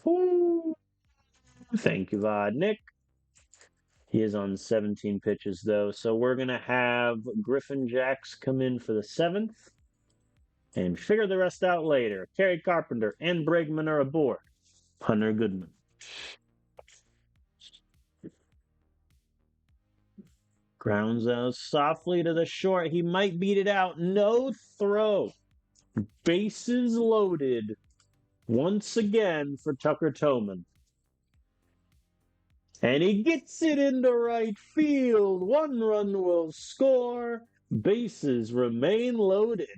Ooh. Thank you, Vodnik. He is on 17 pitches, though. So we're going to have Griffin Jacks come in for the 7th and figure the rest out later. Kerry Carpenter and Bregman are aboard. Hunter Goodman. Grounds out softly to the short. He might beat it out. No throw. Bases loaded once again for Tucker Toman. And he gets it into right field. 1 run will score. Bases remain loaded.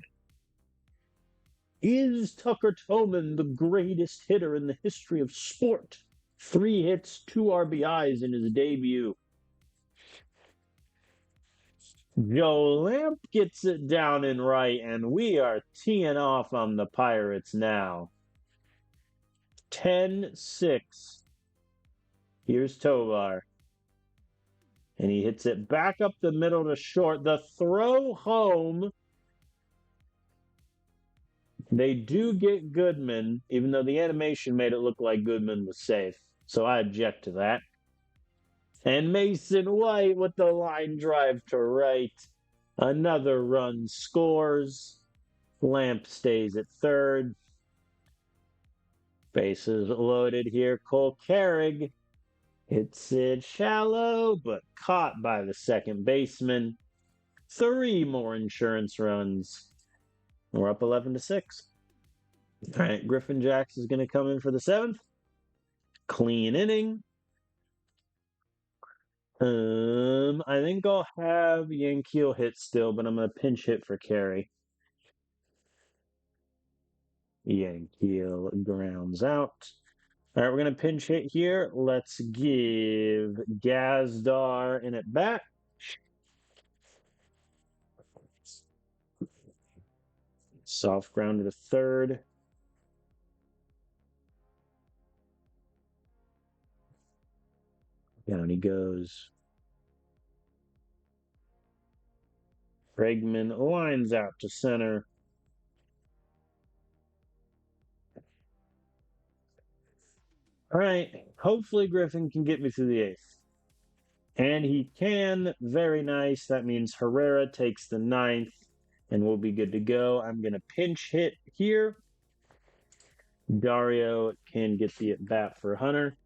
Is Tucker Toman the greatest hitter in the history of sport? 3 hits, 2 RBIs in his debut. Joe Lamp gets it down and right, and we are teeing off on the Pirates now. 10-6. Here's Tovar. And he hits it back up the middle to short. The throw home. They do get Goodman, even though the animation made it look like Goodman was safe. So I object to that. And Mason White with the line drive to right. Another run scores. Lamp stays at third. Bases loaded here. Cole Carrig hits it shallow, but caught by the second baseman. 3 more insurance runs. We're up 11-6. All right, Griffin Jacks is going to come in for the 7th. Clean inning. I think I'll have Yankeel hit still, but I'm going to pinch hit for Kerry. Yankeel grounds out. All right, we're going to pinch hit here. Let's give Gazdar in at bat. Soft ground to the third. Down he goes. Bregman lines out to center. All right, hopefully Griffin can get me through the 8th. And he can. Very nice. That means Herrera takes the 9th, and we'll be good to go. I'm going to pinch hit here. Dario can get the at bat for Hunter.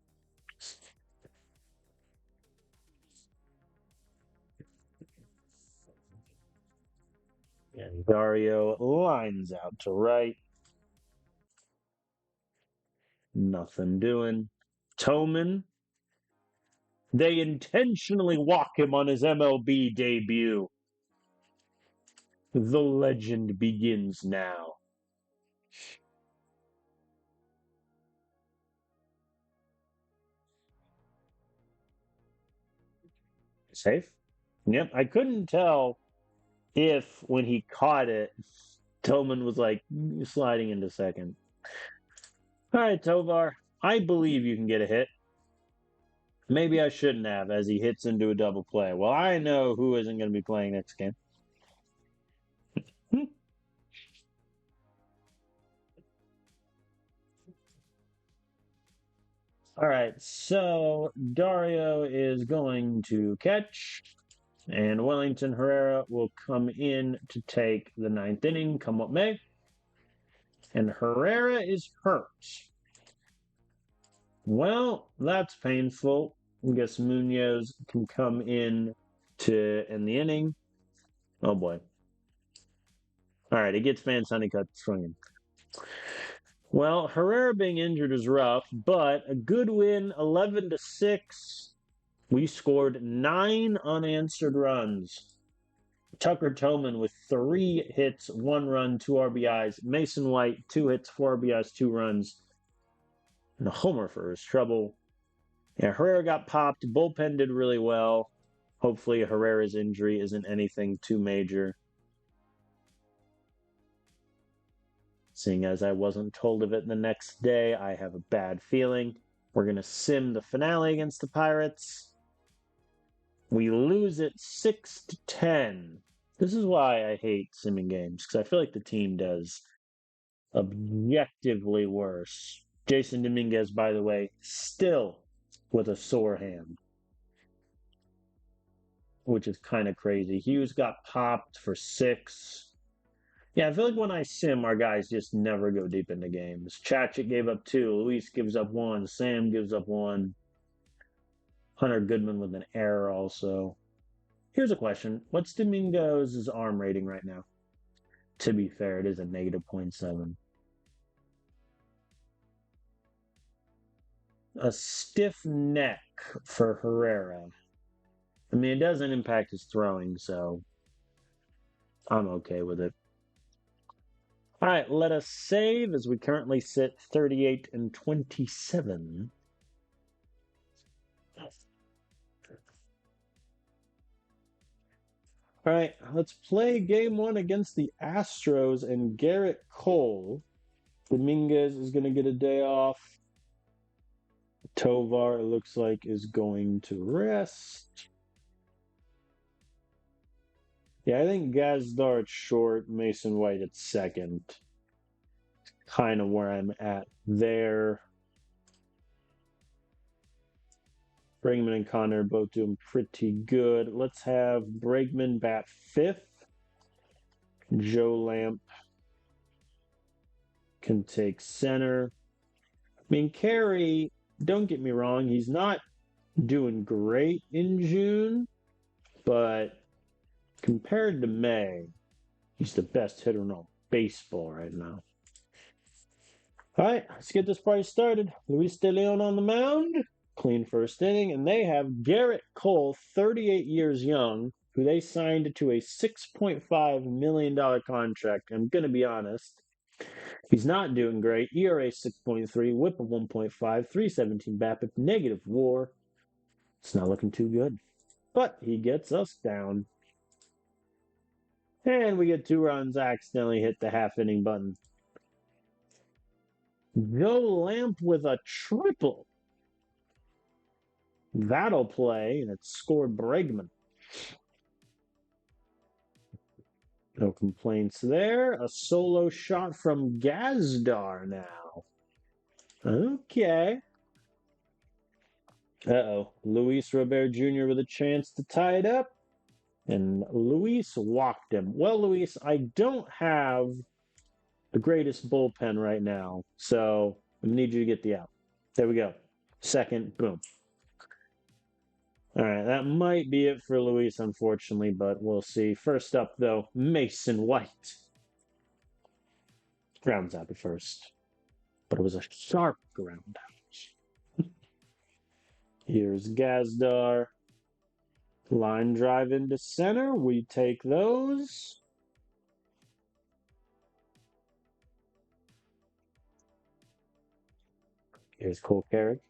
And Dario lines out to right. Nothing doing. Tillman. They intentionally walk him on his MLB debut. The legend begins now. Safe? Yep, I couldn't tell if when he caught it, Tillman was like sliding into second. All right, Tovar, I believe you can get a hit. Maybe I shouldn't have, as he hits into a double play. Well, I know who isn't going to be playing next game. All right, so Dario is going to catch, and Wellington Herrera will come in to take the 9th inning, come what may. And Herrera is hurt. Well, that's painful. I guess Munoz can come in to end the inning. Oh boy. All right, he gets Van Sunnycut swinging. Well, Herrera being injured is rough, but a good win, 11-6. We scored 9 unanswered runs. Tucker Tillman with 3 hits, 1 run, 2 RBIs. Mason White, 2 hits, 4 RBIs, 2 runs. And a homer for his trouble. Yeah, Herrera got popped. Bullpen did really well. Hopefully Herrera's injury isn't anything too major. Seeing as I wasn't told of it the next day, I have a bad feeling. We're going to sim the finale against the Pirates. We lose it 6-10. This is why I hate simming games, because I feel like the team does objectively worse. Jason Dominguez, by the way, still with a sore hand, which is kind of crazy. Hughes got popped for 6. Yeah, I feel like when I sim, our guys just never go deep into games. Chachik gave up 2. Luis gives up 1. Sam gives up 1. Hunter Goodman with an error also. Here's a question. What's Dominguez's arm rating right now? To be fair, it is a negative 0.7. A stiff neck for Herrera. I mean, it doesn't impact his throwing, so I'm okay with it. All right, let us save as we currently sit 38-27. All right, let's play game 1 against the Astros and Garrett Cole. Dominguez is going to get a day off. Tovar, it looks like, is going to rest. Yeah, I think Gazdar at short, Mason White at second. Kind of where I'm at there. Bregman and Connor both doing pretty good. Let's have Bregman bat 5th. Joe Lamp can take center. mean, Kerry, don't get me wrong, he's not doing great in June, but compared to May, he's the best hitter in all baseball right now. All right, let's get this party started. Luis De Leon on the mound. Clean first inning, and they have Garrett Cole, 38 years young, who they signed to a $6.5 million contract. I'm going to be honest, he's not doing great. ERA 6.3, whip of 1.5, 317 BABIP, negative WAR. It's not looking too good, but he gets us down. And we get 2 runs, accidentally hit the half inning button. Joe Lamp with a triple. That'll play, and it scored Bregman. No complaints there. A solo shot from Gazdar now. Okay. Uh-oh. Luis Robert Jr. with a chance to tie it up. And Luis walked him. Well, Luis, I don't have the greatest bullpen right now, so I need you to get the out. There we go. Second, boom. All right, that might be it for Luis, unfortunately, but we'll see. First up, though, Mason White. Grounds out at first, but it was a sharp ground out. Here's Gazdar. Line drive into center. We take those. Here's Cole Kerry.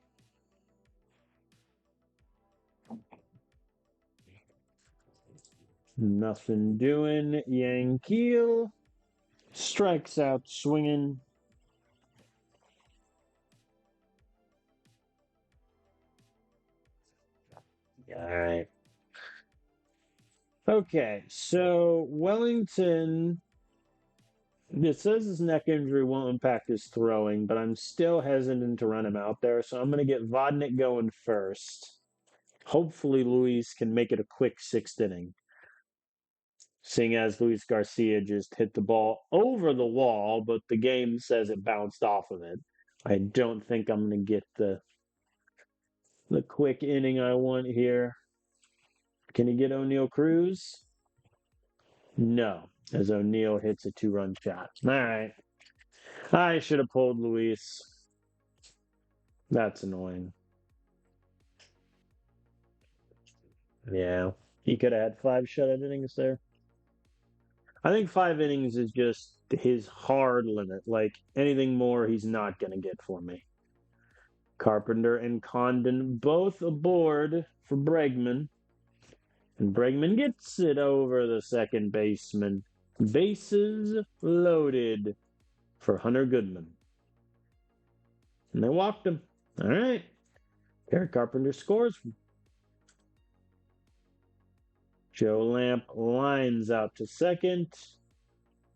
Nothing doing. Yankees. Strikes out swinging. All right. Okay, so Wellington, it says his neck injury won't impact his throwing, but I'm still hesitant to run him out there, so I'm going to get Vodnik going first. Hopefully Luis can make it a quick 6th inning. Seeing as Luis Garcia just hit the ball over the wall, but the game says it bounced off of it. I don't think I'm going to get the quick inning I want here. Can he get O'Neill Cruz? No, as O'Neill hits a 2-run shot. All right. I should have pulled Luis. That's annoying. Yeah. He could have had 5 shutout innings there. I think 5 innings is just his hard limit. Like, anything more, he's not going to get for me. Carpenter and Condon both aboard for Bregman. And Bregman gets it over the second baseman. Bases loaded for Hunter Goodman. And they walked him. All right. Eric Carpenter scores. Joe Lamp lines out to second.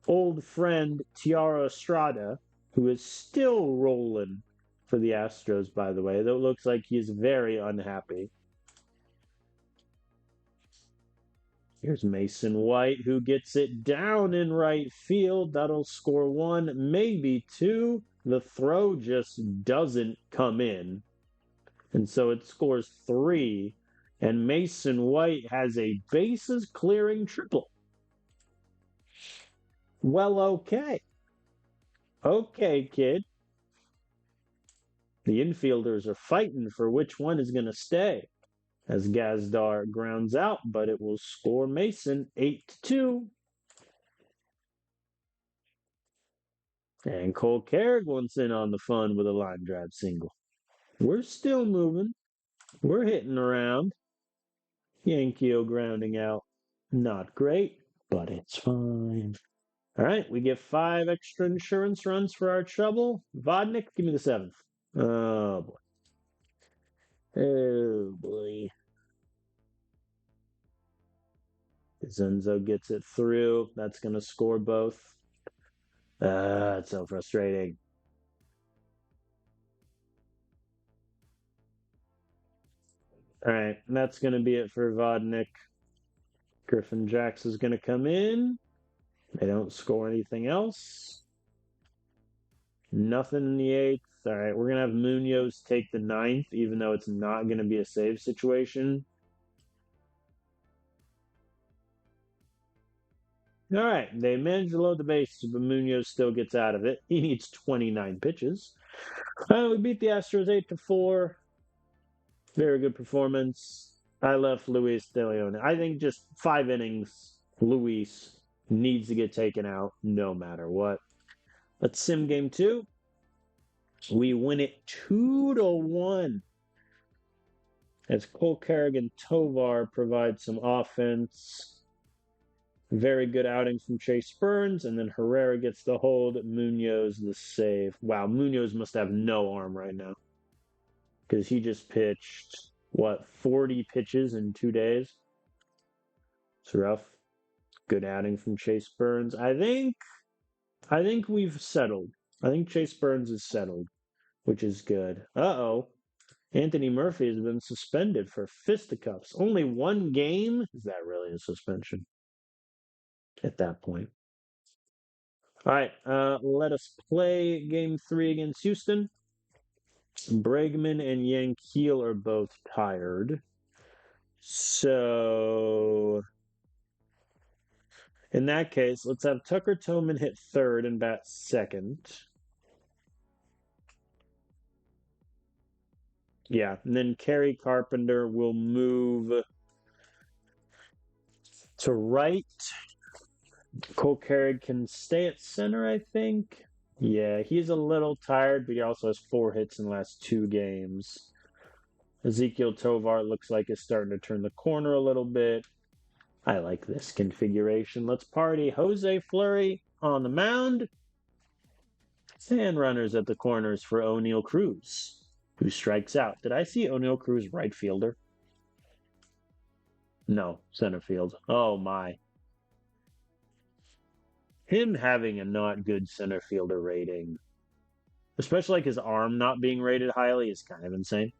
Old friend Tiara Estrada, who is still rolling for the Astros, by the way, though it looks like he's very unhappy. Here's Mason White, who gets it down in right field. That'll score 1, maybe 2. The throw just doesn't come in. And so it scores 3. And Mason White has a bases clearing triple. Well, okay. Okay, kid. The infielders are fighting for which one is going to stay. As Gazdar grounds out, but it will score Mason 8-2. And Cole Carrick wants in on the fun with a line drive single. We're still moving. We're hitting around. Yankee grounding out. Not great, but it's fine. All right, we get 5 extra insurance runs for our trouble. Vodnik, give me the 7th. Oh, boy. Oh, boy. Zenzo gets it through. That's going to score both. It's so frustrating. All right, that's going to be it for Vodnik. Griffin Jacks is going to come in. They don't score anything else. Nothing in the 8th. All right, we're gonna have Munoz take the 9th, even though it's not gonna be a save situation. All right, they managed to load the base, but Munoz still gets out of it. He needs 29 pitches. We beat the Astros 8-4. Very good performance. I left Luis De Leon. I think just 5 innings, Luis needs to get taken out no matter what. Let's sim game 2. We win it 2-1. As Cole Kerrigan Tovar provide some offense. Very good outing from Chase Burns, and then Herrera gets the hold. Munoz the save. Wow, Munoz must have no arm right now because he just pitched 40 pitches in 2 days. It's rough. Good outing from Chase Burns. I think we've settled. I think Chase Burns is settled, which is good. Uh-oh. Anthony Murphy has been suspended for fisticuffs. Only 1 game? Is that really a suspension at that point? All right, let us play game 3 against Houston. Bregman and Yankiel are both tired. So, in that case, let's have Tucker Tillman hit 3rd and bat 2nd. Yeah, and then Kerry Carpenter will move to right. Cole Kerrig can stay at center, I think. Yeah, he's a little tired, but he also has 4 hits in the last 2 games. Ezekiel Tovar looks like is starting to turn the corner a little bit. I like this configuration. Let's party. Jose Fleury on the mound. And runners at the corners for O'Neal Cruz, who strikes out. Did I see O'Neal Cruz right fielder? No, center field. Oh my. Him having a not good center fielder rating, especially like his arm not being rated highly, is kind of insane.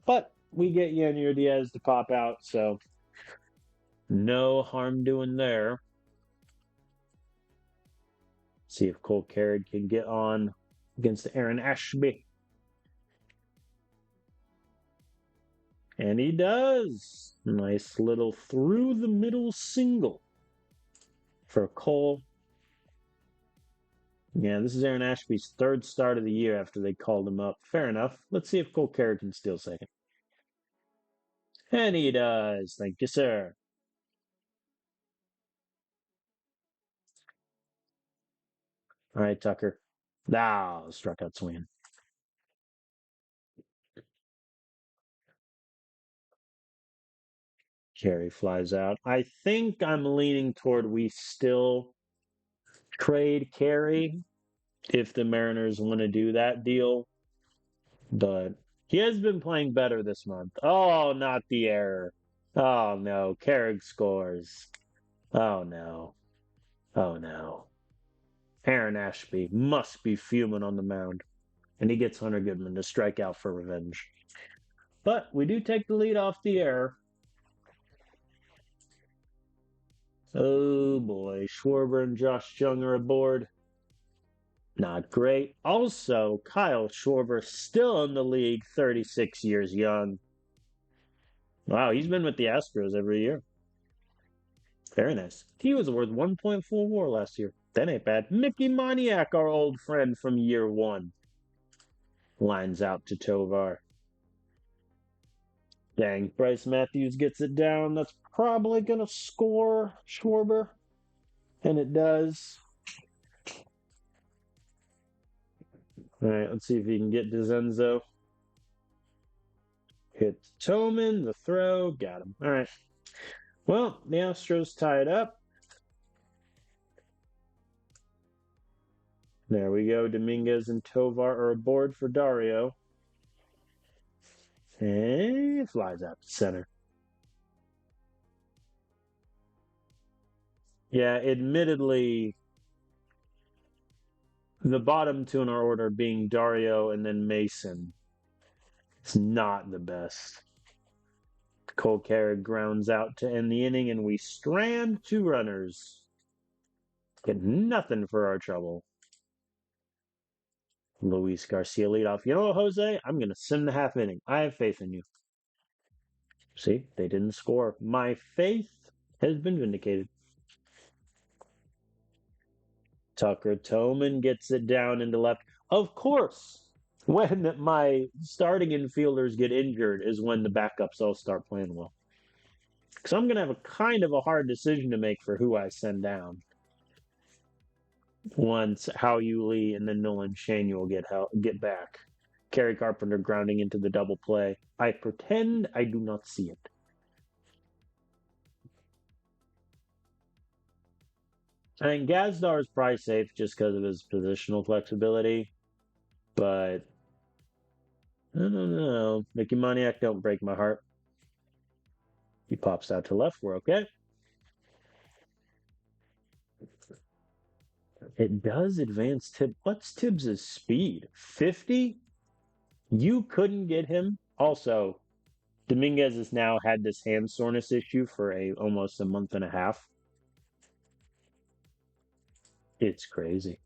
But we get Yanier Diaz to pop out, so no harm doing there. See if Cole Kerrig can get on against Aaron Ashby. And he does. Nice little through the middle single for Cole. Yeah, this is Aaron Ashby's 3rd start of the year after they called him up. Fair enough. Let's see if Cole Kerrig can steal second. And he does. Thank you, sir. All right, Tucker. Struck out swinging. Kerry flies out. I think I'm leaning toward we still trade Kerry if the Mariners want to do that deal. But he has been playing better this month. Oh, not the error. Oh, no. Kerrig scores. Oh, no. Oh, no. Aaron Ashby must be fuming on the mound. And he gets Hunter Goodman to strike out for revenge. But we do take the lead off the air. Oh boy, Schwarber and Josh Jung are aboard. Not great. Also, Kyle Schwarber still in the league, 36 years young. Wow, he's been with the Astros every year. Very nice. He was worth 1.4 WAR last year. That ain't bad. Mickey Moniak, our old friend from year 1, lines out to Tovar. Dang, Bryce Matthews gets it down. That's probably going to score Schwarber. And it does. All right, let's see if he can get DeZenzo. Hit Tillman, the throw. Got him. All right. Well, the Astros tie it up. There we go. Dominguez and Tovar are aboard for Dario. And it flies out to center. Yeah, admittedly, the bottom 2 in our order being Dario and then Mason, it's not the best. Cole Kerrig grounds out to end the inning, and we strand 2 runners. Get nothing for our trouble. Luis Garcia leadoff. You know what, Jose? I'm going to sim the half inning. I have faith in you. See, they didn't score. My faith has been vindicated. Tucker Toman gets it down into left. Of course, when my starting infielders get injured is when the backups all start playing well. Because I'm going to have a kind of a hard decision to make for who I send down. Once Hao Yu Lee and then Nolan Shane will get back. Kerry Carpenter grounding into the double play. I pretend I do not see it. I think Gazdar is probably safe just because of his positional flexibility, but I don't know. Mickey Moniak, don't break my heart. He pops out to left. We're okay. It does advance Tibbs. What's Tibbs' speed? 50? You couldn't get him. Also, Dominguez has now had this hand soreness issue for almost a month and a half. It's crazy.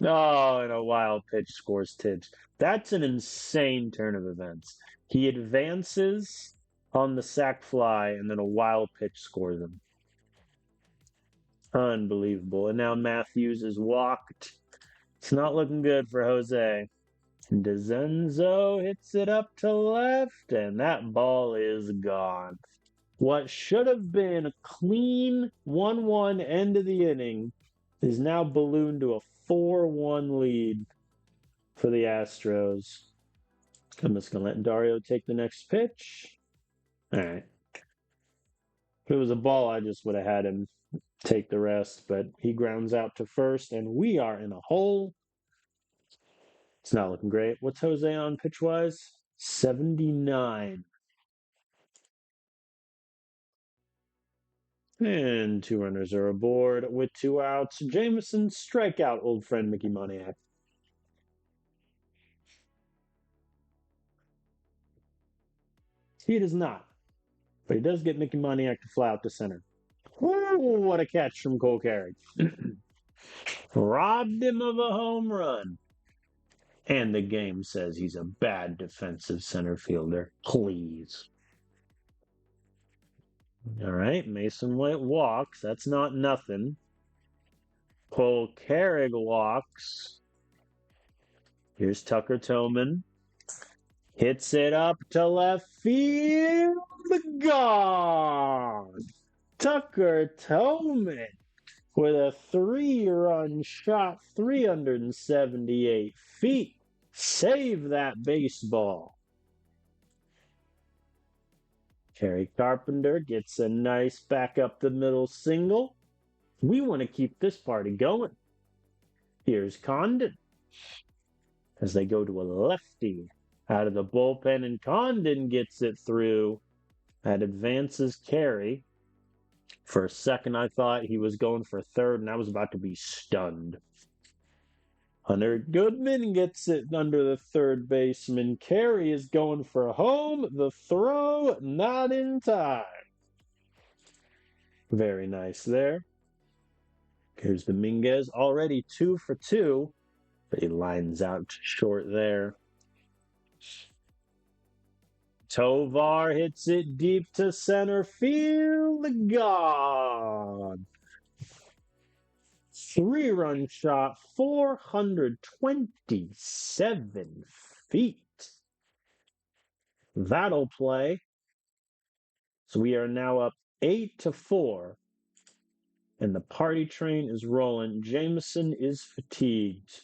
Oh, and a wild pitch scores Tibbs. That's an insane turn of events. He advances on the sac fly, and then a wild pitch scores him. Unbelievable. And now Matthews is walked. It's not looking good for Jose. DeZenzo hits it up to left, and that ball is gone. What should have been a clean 1-1 end of the inning is now ballooned to a 4-1 lead for the Astros. I'm just going to let Dario take the next pitch. All right. If it was a ball, I just would have had him take the rest, but he grounds out to first, and we are in a hole. It's not looking great. What's Jose on pitch-wise? 79. And 2 runners are aboard with 2 outs. Jameson strikeout old friend Mickey Moniak. He does not. But he does get Mickey Moniak to fly out to center. Ooh, what a catch from Cole Kerry. Robbed him of a home run. And the game says he's a bad defensive center fielder. Please. All right, Mason White walks. That's not nothing. Cole Kerrig walks. Here's Tucker Toman. Hits it up to left field. Gone. Tucker Toman with a 3-run shot, 378 feet. Save that baseball. Kerry Carpenter gets a nice back up the middle single. We want to keep this party going. Here's Condon as they go to a lefty out of the bullpen, and Condon gets it through. That advances Kerry. For a second, I thought he was going for third, and I was about to be stunned. Hunter Goodman gets it under the third baseman. Kerry is going for home. The throw, not in time. Very nice there. Here's Dominguez, already 2 for 2, but he lines out short there. Tovar hits it deep to center field. Gone. 3-run shot, 427 feet. That'll play. So we are now up 8-4. And the party train is rolling. Jameson is fatigued.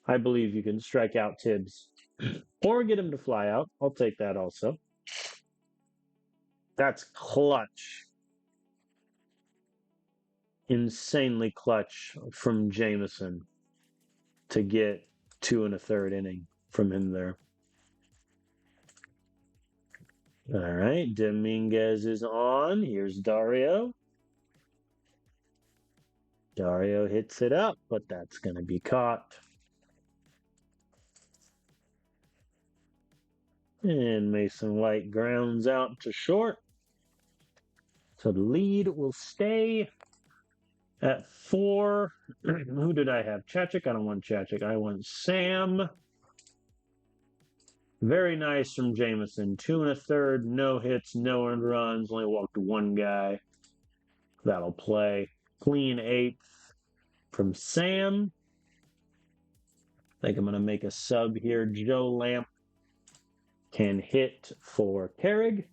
I believe you can strike out Tibbs. Or get him to fly out. I'll take that also. That's clutch. Insanely clutch from Jameson to get 2 1/3 inning from him there. All right, Dominguez is on. Here's Dario. Dario hits it up, but that's going to be caught. And Mason White grounds out to short. So the lead will stay At 4, who did I have? Chachik? I don't want Chachik. I want Sam. Very nice from Jameson. 2 1/3, no hits, no earned runs, only walked one guy. That'll play. Clean 8th from Sam. I think I'm going to make a sub here. Joe Lamp can hit for Kerrig.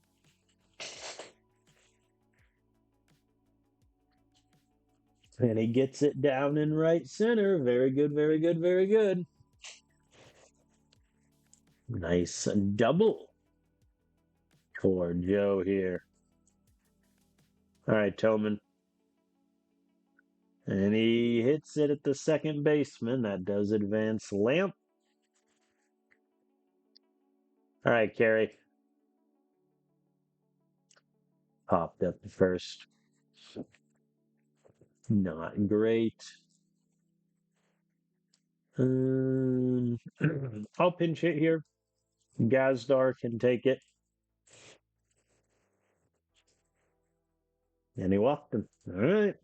And he gets it down in right center. Very good, very good, very good. Nice double for Joe here. All right, Tillman. And he hits it at the second baseman. That does advance Lamp. All right, Kerry. Popped up first. Not great. I'll pinch hit here. Gazdar can take it. And he walked him. All right.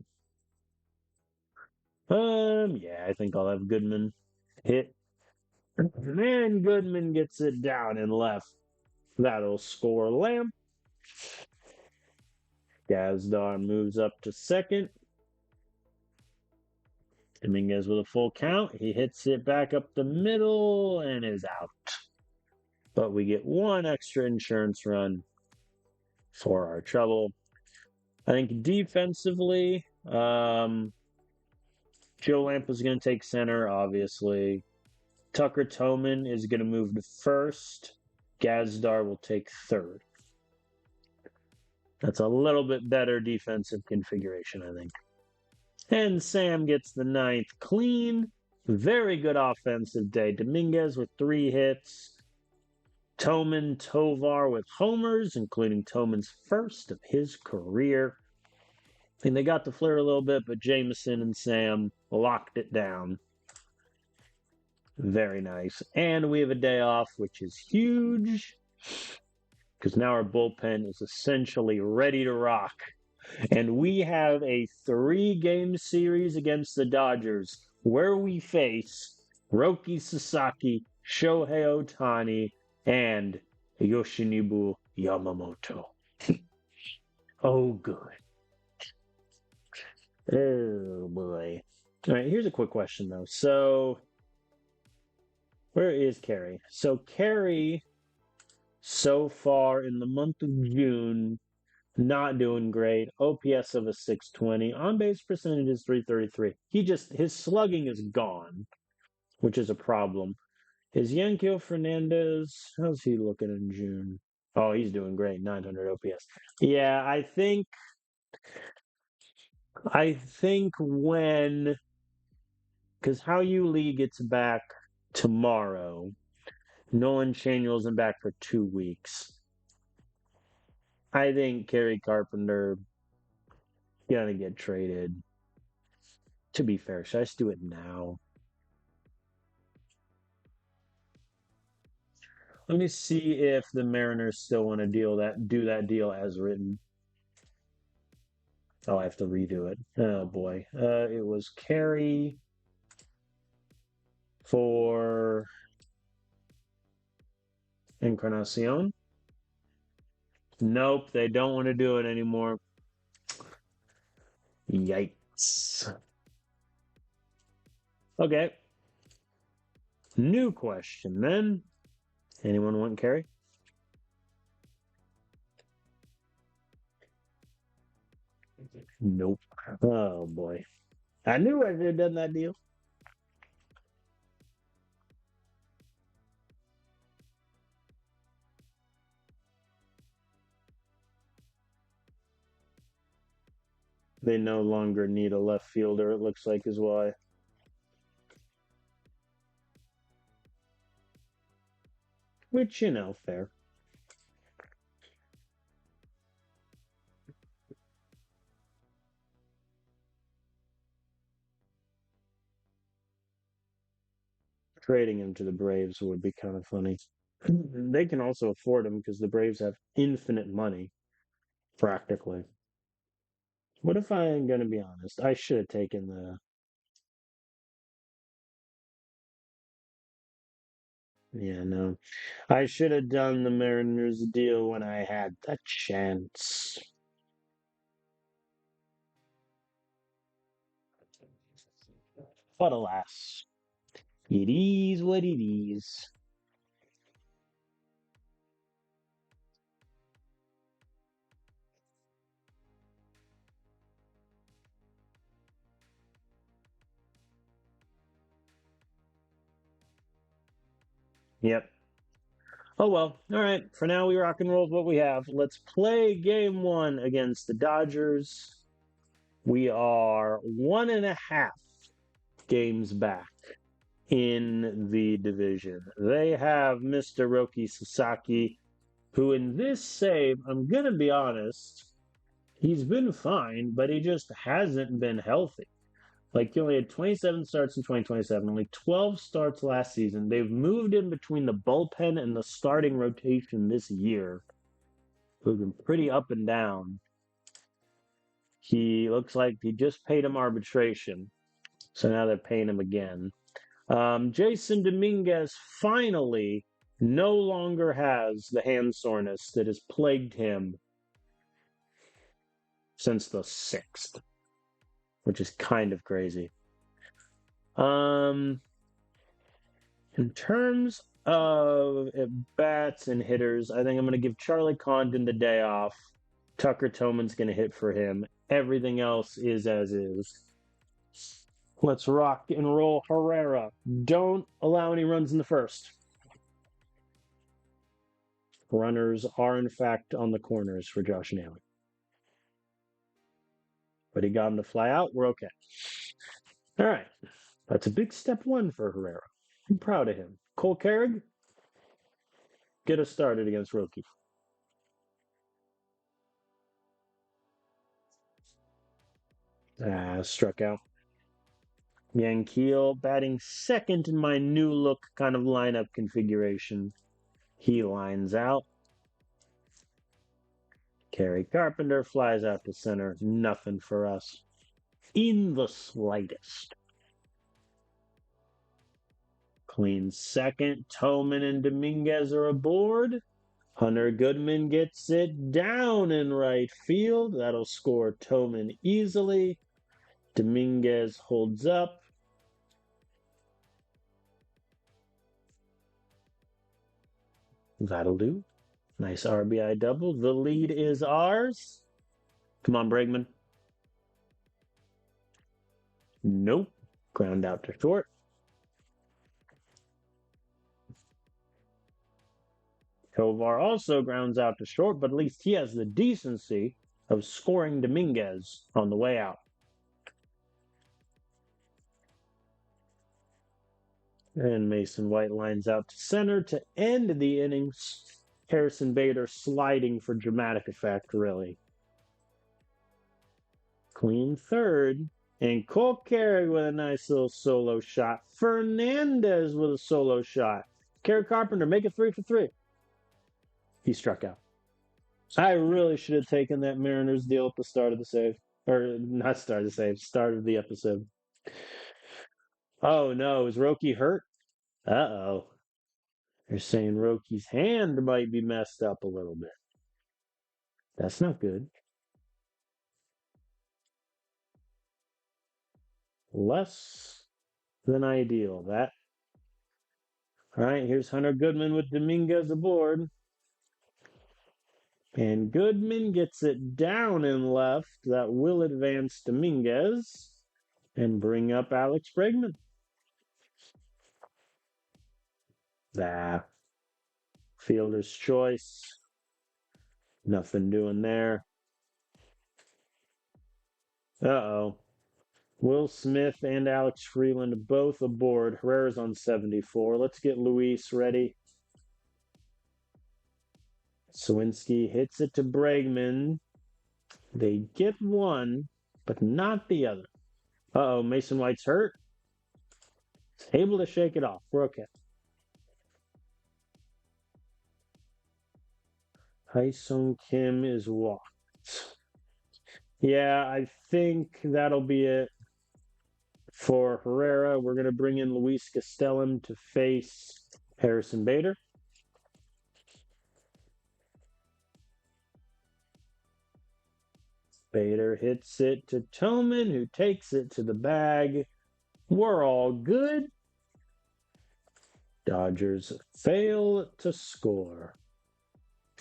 Yeah, I think I'll have Goodman hit. And Goodman gets it down and left. That'll score Lamp. Gazdar moves up to second. Dominguez with a full count. He hits it back up the middle and is out. But we get one extra insurance run for our trouble. I think defensively, Joe Lamp is going to take center, obviously. Tucker Toman is going to move to first. Gazdar will take third. That's a little bit better defensive configuration, I think. And Sam gets the 9th clean. Very good offensive day. Dominguez with 3 hits. Toman, Tovar with homers, including Toman's first of his career. And they got the flare a little bit, but Jameson and Sam locked it down. Very nice. And we have a day off, which is huge, because now our bullpen is essentially ready to rock. And we have a 3-game series against the Dodgers where we face Roki Sasaki, Shohei Ohtani, and Yoshinobu Yamamoto. Oh, good. Oh, boy. All right, here's a quick question, though. So, where is Kerry? So, Kerry, so far in the month of June, not doing great. OPS of a 620. On-base percentage is 333. His slugging is gone, which is a problem. Is Yankeo Fernandez, how's he looking in June? Oh, he's doing great. 900 OPS. Yeah, I think when, because How You Lee gets back tomorrow, Nolan Shaniel isn't back for 2 weeks. I think Kerry Carpenter gonna get traded. To be fair, should I just do it now? Let me see if the Mariners still want to do that deal as written. Oh, I have to redo it. Oh boy. It was Kerry for Encarnacion. Nope, they don't want to do it anymore. Yikes. Okay. New question then. Anyone want Kerry? Nope. Oh boy. I knew I should have done that deal. They no longer need a left fielder, it looks like, is why. Which, fair. Trading him to the Braves would be kind of funny. They can also afford him because the Braves have infinite money, practically. What if I'm going to be honest? I should have taken the. Yeah, no. I should have done the Mariners deal when I had the chance. But alas, it is what it is. Yep. Oh well. All right. For now, we rock and roll with what we have. Let's play game one against the Dodgers. We are 1.5 games back in the division. They have Mr. Roki Sasaki, who in this save, I'm going to be honest, he's been fine, but he just hasn't been healthy. Like, he only had 27 starts in 2027, only 12 starts last season. They've moved in between the bullpen and the starting rotation this year, who've been pretty up and down. He looks like he just paid him arbitration, so now they're paying him again. Jason Dominguez finally no longer has the hand soreness that has plagued him since the 6th, which is kind of crazy. Um, in terms of bats and hitters, I think I'm going to give Charlie Condon the day off. Tucker Toman's going to hit for him. Everything else is as is. Let's rock and roll Herrera. Don't allow any runs in the first. Runners are, in fact, on the corners for Josh Naylor. But he got him to fly out. We're okay. All right. That's a big step one for Herrera. I'm proud of him. Cole Kerrig, get us started against Rockies. Struck out. Yankiel batting second in my new look kind of lineup configuration. He lines out. Kerry Carpenter flies out to center. Nothing for us. In the slightest. Clean second. Toman and Dominguez are aboard. Hunter Goodman gets it down in right field. That'll score Toman easily. Dominguez holds up. That'll do. Nice RBI double. The lead is ours. Come on, Bregman. Nope. Ground out to short. Tovar also grounds out to short, but at least he has the decency of scoring Dominguez on the way out. And Mason White lines out to center to end the innings. Harrison Bader sliding for dramatic effect, really. Clean third. And Cole Kerry with a nice little solo shot. Fernandez with a solo shot. Kerry Carpenter, make it 3 for 3. He struck out. I really should have taken that Mariners deal at the start of the save. Or not start of the save, start of the episode. Oh no, is Roki hurt? Uh-oh. They're saying Roki's hand might be messed up a little bit. That's not good. Less than ideal. That. All right, here's Hunter Goodman with Dominguez aboard. And Goodman gets it down and left. That will advance Dominguez and bring up Alex Bregman. Fielder's choice. Nothing doing there. Uh-oh. Will Smith and Alex Freeland both aboard. Herrera's on 74. Let's get Luis ready. Sawinski hits it to Bregman. They get one, but not the other. Uh-oh, Mason White's hurt. He's able to shake it off. We're okay. Hyesung Kim is walked. Yeah, I think that'll be it for Herrera. We're going to bring in Luis Castellan to face Harrison Bader. Bader hits it to Tillman, who takes it to the bag. We're all good. Dodgers fail to score.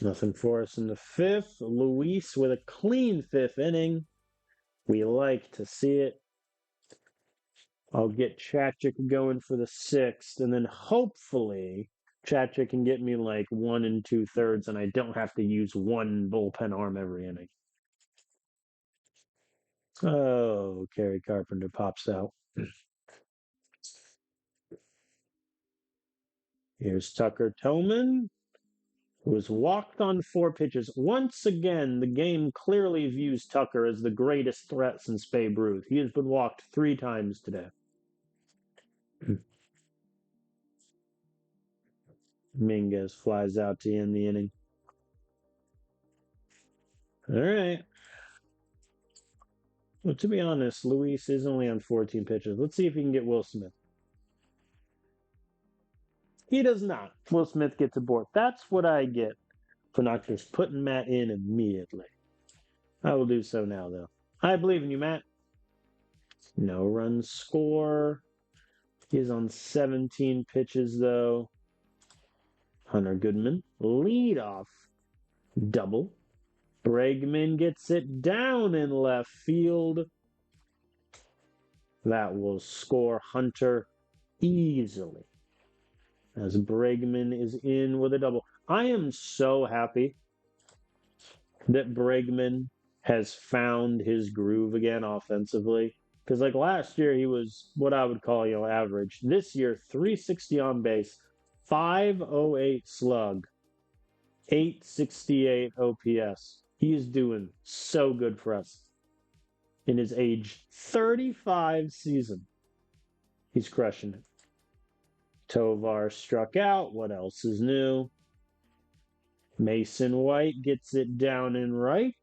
Nothing for us in the fifth. Luis with a clean fifth inning. We like to see it. I'll get Chachik going for the sixth, and then hopefully Chachik can get me like 1 2/3, and I don't have to use one bullpen arm every inning. Oh, Kerry Carpenter pops out. Here's Tucker Tillman, who was walked on 4 pitches. Once again, the game clearly views Tucker as the greatest threat since Babe Ruth. He has been walked 3 times today. Mingus flies out to end the inning. All right. Well, to be honest, Luis is only on 14 pitches. Let's see if he can get Will Smith. He does not. Will Smith gets aboard. That's what I get for not just putting Matt in immediately. I will do so now, though. I believe in you, Matt. No run score. He's on 17 pitches, though. Hunter Goodman, leadoff double. Bregman gets it down in left field. That will score Hunter easily, as Bregman is in with a double. I am so happy that Bregman has found his groove again offensively. Because like last year, he was what I would call, average. This year, 360 on base, 508 slug, 868 OPS. He is doing so good for us in his age 35 season. He's crushing it. Tovar struck out. What else is new? Mason White gets it down and right.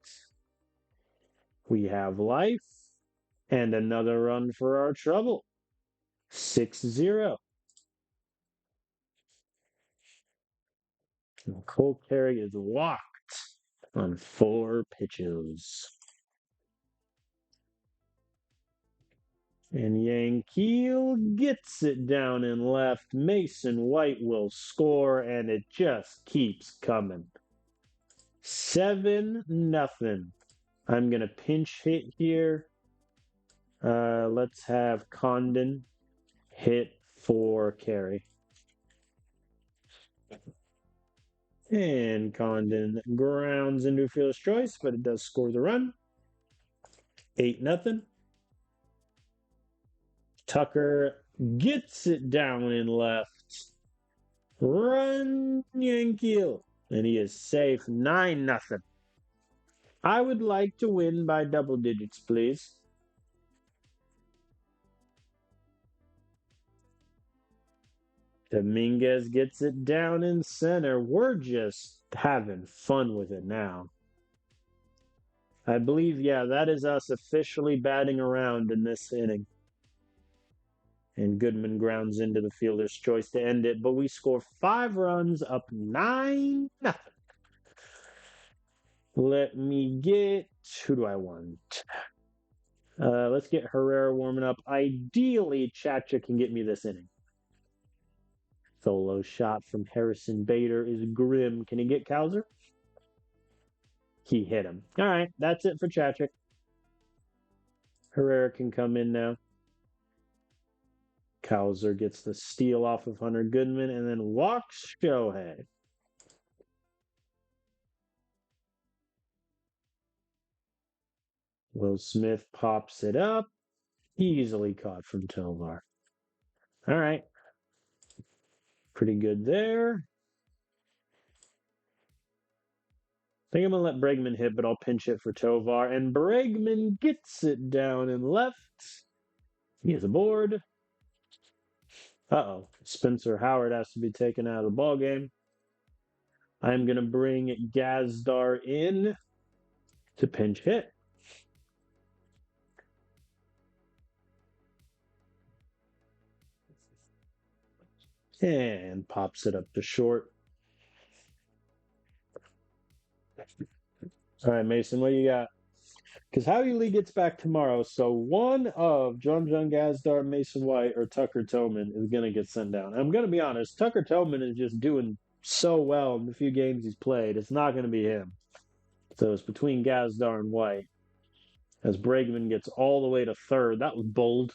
We have life and another run for our trouble. 6-0. Cole Kerry is walked on 4 pitches. And Yankees gets it down and left. Mason White will score, and it just keeps coming. 7-0. I'm going to pinch hit here. Let's have Condon hit for Kerry. And Condon grounds into fielder's choice, but it does score the run. 8-0. Tucker gets it down and left. Run, Yankee. And he is safe. 9-0. I would like to win by double digits, please. Dominguez gets it down in center. We're just having fun with it now. I believe, yeah, that is us officially batting around in this inning. And Goodman grounds into the fielder's choice to end it, but we score 5 runs, up 9-0. Let me get, who do I want? Let's get Herrera warming up. Ideally, Chacha can get me this inning. Solo shot from Harrison Bader is grim. Can he get Cowser? He hit him. All right, that's it for Chachik. Herrera can come in now. Cowser gets the steal off of Hunter Goodman and then walks Shohei. Will Smith pops it up. Easily caught from Tovar. All right. Pretty good there. I think I'm going to let Bregman hit, but I'll pinch it for Tovar. And Bregman gets it down and left. He is aboard. Uh-oh. Spencer Howard has to be taken out of the ball game. I'm going to bring Gazdar in to pinch hit. And pops it up to short. All right, Mason, what do you got? Because Howie Lee gets back tomorrow, so one of John Gazdar, Mason White, or Tucker Tillman is going to get sent down. I'm going to be honest, Tucker Tillman is just doing so well in the few games he's played. It's not going to be him. So it's between Gazdar and White. As Bregman gets all the way to third. That was bold.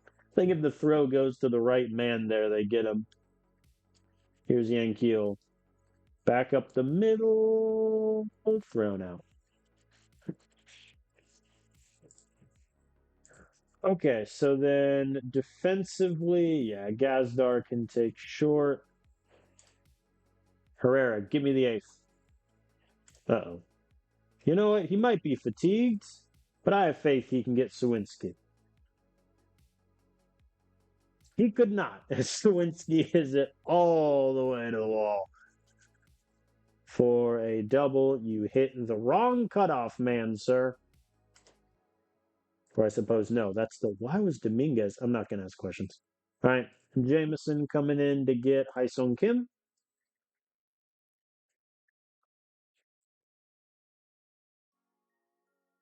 I think if the throw goes to the right man there, they get him. Here's Yankeel. Back up the middle. Thrown out. Okay, so then defensively, yeah, Gazdar can take short. Herrera, give me the eighth. Uh-oh. You know what? He might be fatigued, but I have faith he can get Sawinski. He could not, as Sawinski is it all the way to the wall. For a double, you hit the wrong cutoff man, sir. Or I suppose, no, that's the... Why was Dominguez? I'm not going to ask questions. All right, Jameson coming in to get Haesung Kim.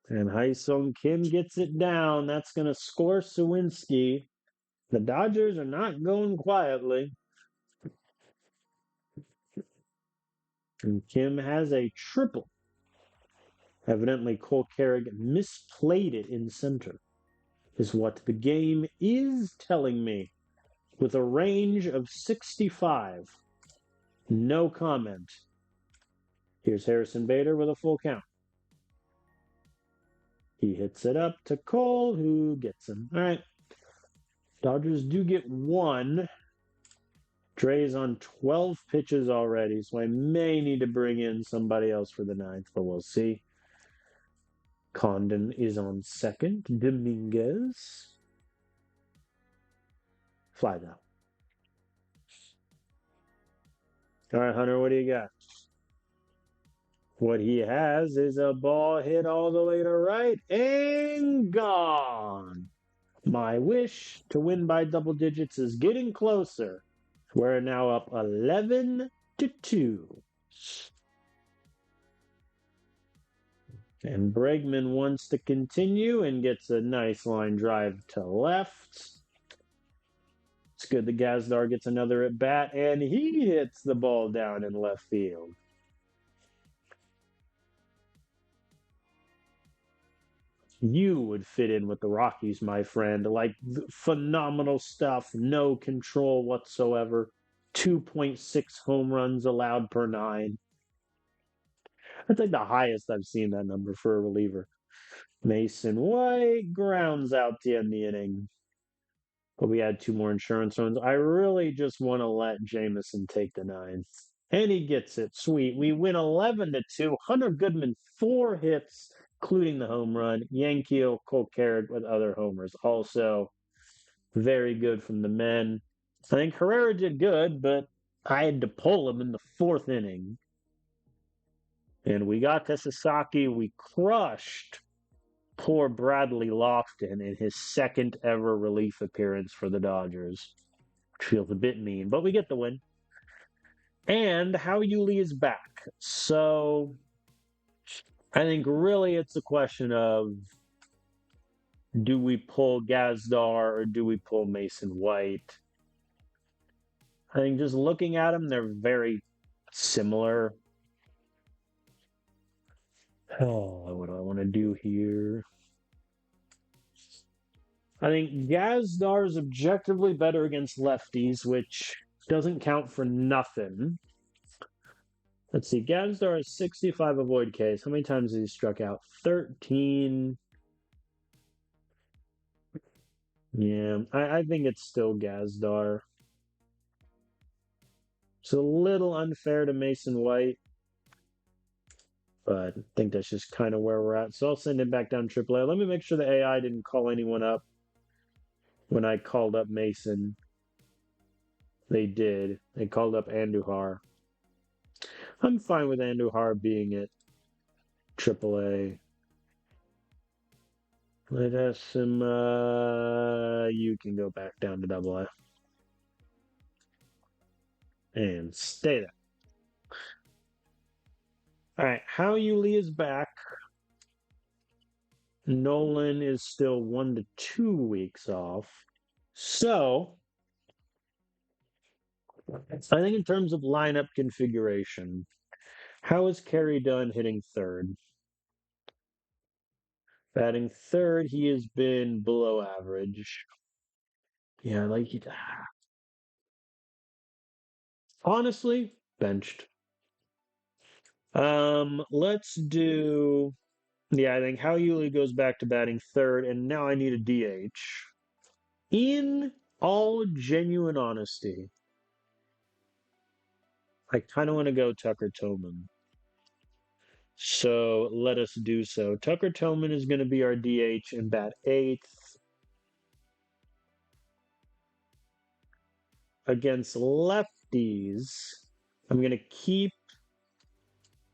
And Haesung Kim gets it down. That's going to score Sawinski. The Dodgers are not going quietly. And Kim has a triple. Evidently, Cole Kerrig misplayed it in center, is what the game is telling me. With a range of 65. No comment. Here's Harrison Bader with a full count. He hits it up to Cole, who gets him. All right. Dodgers do get one. Dre's on 12 pitches already, so I may need to bring in somebody else for the ninth, but we'll see. Condon is on second. Dominguez. Flies out. All right, Hunter, what do you got? What he has is a ball hit all the way to right and gone. My wish to win by double digits is getting closer. We're now up 11-2. And Bregman wants to continue and gets a nice line drive to left. It's good that Gazdar gets another at bat, and he hits the ball down in left field. You would fit in with the Rockies, my friend. Like, phenomenal stuff, no control whatsoever. 2.6 home runs allowed per 9. That's like the highest I've seen that number for a reliever. Mason White grounds out to end the inning. But we had 2 more insurance runs. I really just want to let Jameson take the 9th. And he gets it. Sweet. We win 11-2. Hunter Goodman, 4 hits, including the home run. Yankeel, Cole Kerrig with other homers. Also, very good from the men. I think Herrera did good, but I had to pull him in the 4th inning. And we got to Sasaki. We crushed poor Bradley Lofton in his 2nd ever relief appearance for the Dodgers. Which feels a bit mean, but we get the win. And Howie Lee is back. So I think really it's a question of, do we pull Gazdar or do we pull Mason White? I think just looking at them, they're very similar. Oh, what do I want to do here? I think Gazdar is objectively better against lefties, which doesn't count for nothing. Let's see. Gazdar has 65 avoid Ks. How many times has he struck out? 13. Yeah, I think it's still Gazdar. It's a little unfair to Mason White, but I think that's just kind of where we're at. So I'll send him back down AAA. Let me make sure the AI didn't call anyone up when I called up Mason. They did. They called up Andujar. I'm fine with Andujar being at AAA. Let us you can go back down to AA. and stay there. All right, How Yuli is back. Nolan is still 1 to 2 weeks off. So I think in terms of lineup configuration, how is Kerry done hitting third? Batting third, he has been below average. Yeah, honestly, benched. Let's do. Yeah, I think How Yuli goes back to batting third, and now I need a DH. In all genuine honesty, I kind of want to go Tucker Tillman. So let us do so. Tucker Tillman is going to be our DH and bat eighth against lefties. I'm going to keep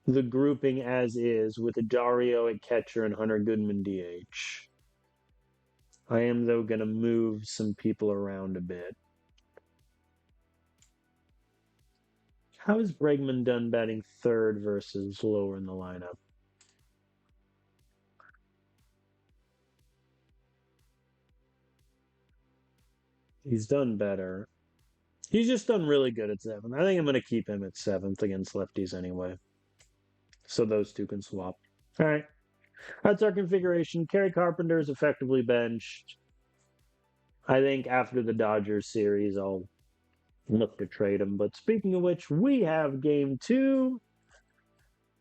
the grouping as is with Dario at catcher and Hunter Goodman DH. I am, though, going to move some people around a bit. How is Bregman done batting third versus lower in the lineup? He's done better. He's just done really good at seventh. I think I'm going to keep him at seventh against lefties anyway. So those two can swap. All right. That's our configuration. Kerry Carpenter is effectively benched. I think after the Dodgers series, I'll look to trade him. But speaking of which, we have game two.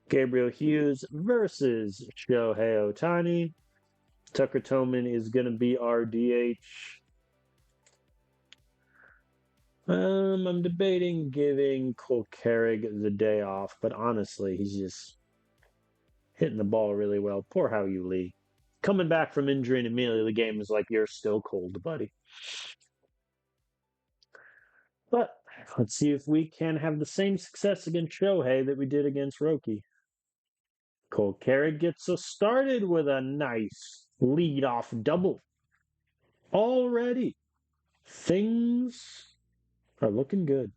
Gabriel Hughes versus Shohei Ohtani. Tucker Tillman is going to be our DH. I'm debating giving Cole Carrig the day off, but honestly, he's just hitting the ball really well. Poor How You Lee. Coming back from injury and immediately the game is like, you're still cold, buddy. But let's see if we can have the same success against Shohei that we did against Roki. Cole Carrig gets us started with a nice lead-off double. Already, things are looking good.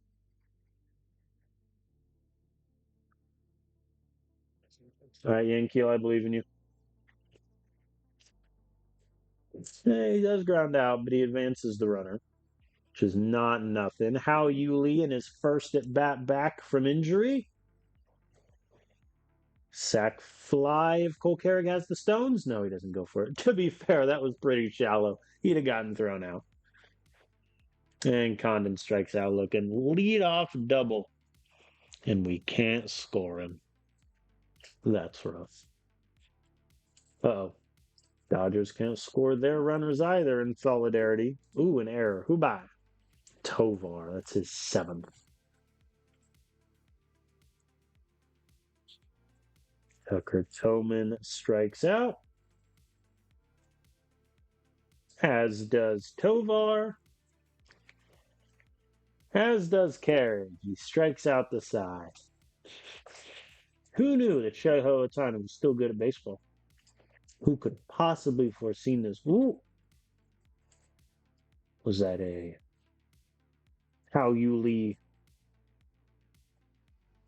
All right, Yankee, I believe in you. He does ground out, but he advances the runner, which is not nothing. How Yuli in his first at bat back from injury. Sack fly if Cole Carrig has the stones? No, he doesn't go for it. To be fair, that was pretty shallow. He'd have gotten thrown out. And Condon strikes out looking lead off double. And we can't score him. That's rough. Uh-oh. Dodgers can't score their runners either in solidarity. Ooh, an error. Who by? Tovar. That's his seventh. Tucker Tillman strikes out. As does Tovar. As does Kerry. He strikes out the side. Who knew that Shohei Ohtani was still good at baseball? Who could possibly foreseen this? Ooh. Was that a How Yuli?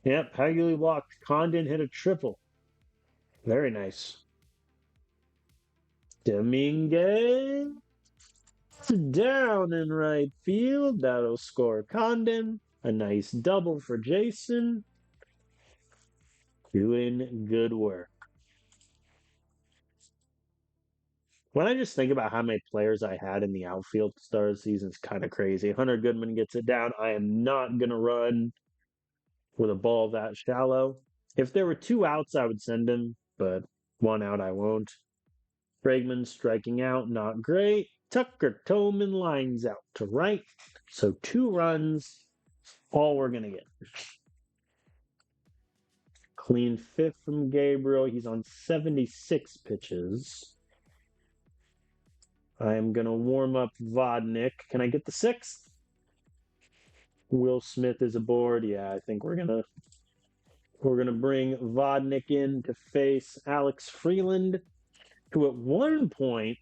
Yep, How Yuli walked. Condon hit a triple. Very nice. Dominguez down in right field. That'll score Condon. A nice double for Jason. Doing good work. When I just think about how many players I had in the outfield to start the season, it's kind of crazy. Hunter Goodman gets it down. I am not going to run with a ball that shallow. If there were two outs, I would send him, but one out, I won't. Bregman striking out, not great. Tucker Tillman lines out to right. So 2 runs, all we're going to get. Clean fifth from Gabriel. He's on 76 pitches. I am going to warm up Vodnik. Can I get the 6th? Will Smith is aboard. Yeah, I think we're gonna bring Vodnik in to face Alex Freeland, who at one point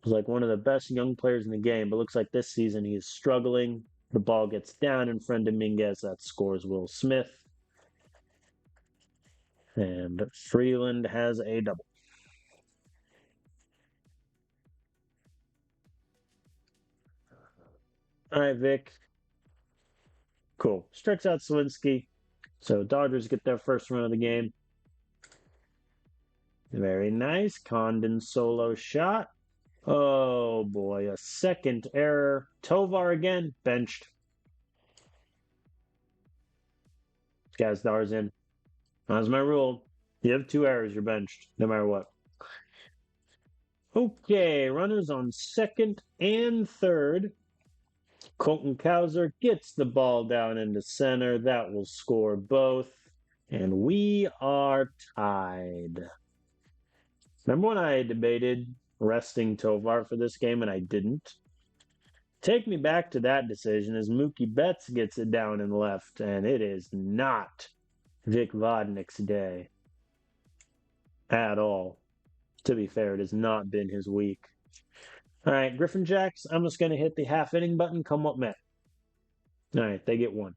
was like one of the best young players in the game, but looks like this season he is struggling. The ball gets down in front of Dominguez. That scores Will Smith. And Freeland has a double. All right, Vic. Cool. Strikes out Swinsky. So Dodgers get their first run of the game. Very nice. Condon solo shot. Oh boy, a second error. Tovar again, benched. Gazdar's in. That's my rule. You have 2 errors, you're benched, no matter what. Okay, runners on second and third. Colton Cowser gets the ball down into center. That will score both. And we are tied. Remember when I debated resting Tovar for this game and I didn't? Take me back to that decision as Mookie Betts gets it down and left, and it is not Vic Vodnik's day at all. To be fair, it has not been his week. All right, Griffin Jacks, I'm just going to hit the half inning button, come what may. All right, they get 1.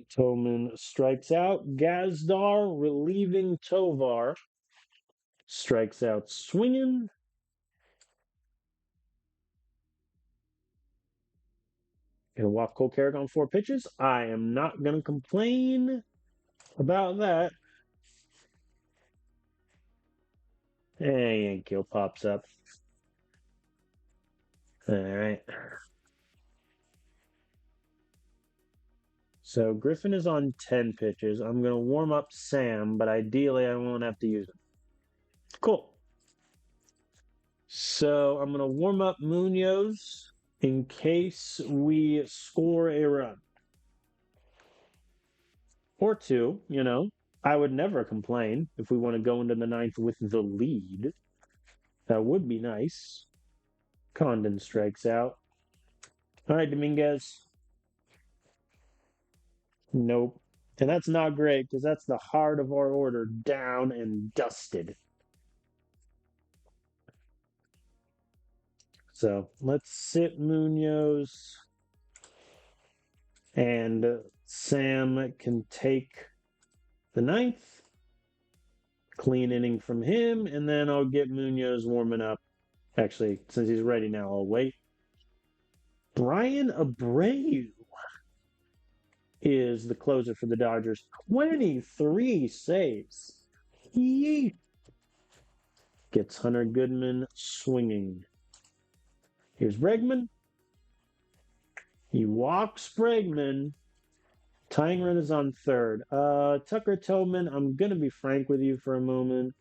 Tillman strikes out. Gazdar relieving Tovar. Strikes out swinging. Gonna walk Cole Kerrick on 4 pitches. I am not gonna complain about that. And Yankiel pops up. All right. So Griffin is on 10 pitches. I'm gonna warm up Sam, but ideally I won't have to use him. Cool. So I'm gonna warm up Munoz in case we score a run. Or 2, you know. I would never complain if we want to go into the 9th with the lead. That would be nice. Condon strikes out. All right, Dominguez. Nope. And that's not great because that's the heart of our order down and dusted. So let's sit Munoz. And Sam can take the 9th. Clean inning from him. And then I'll get Munoz warming up. Actually, since he's ready now, I'll wait. Brian Abreu is the closer for the Dodgers. 23 saves. Yeet. Gets Hunter Goodman swinging. Here's Bregman. He walks Bregman. Tying run is on third. Tucker Tobin, I'm going to be frank with you for a moment.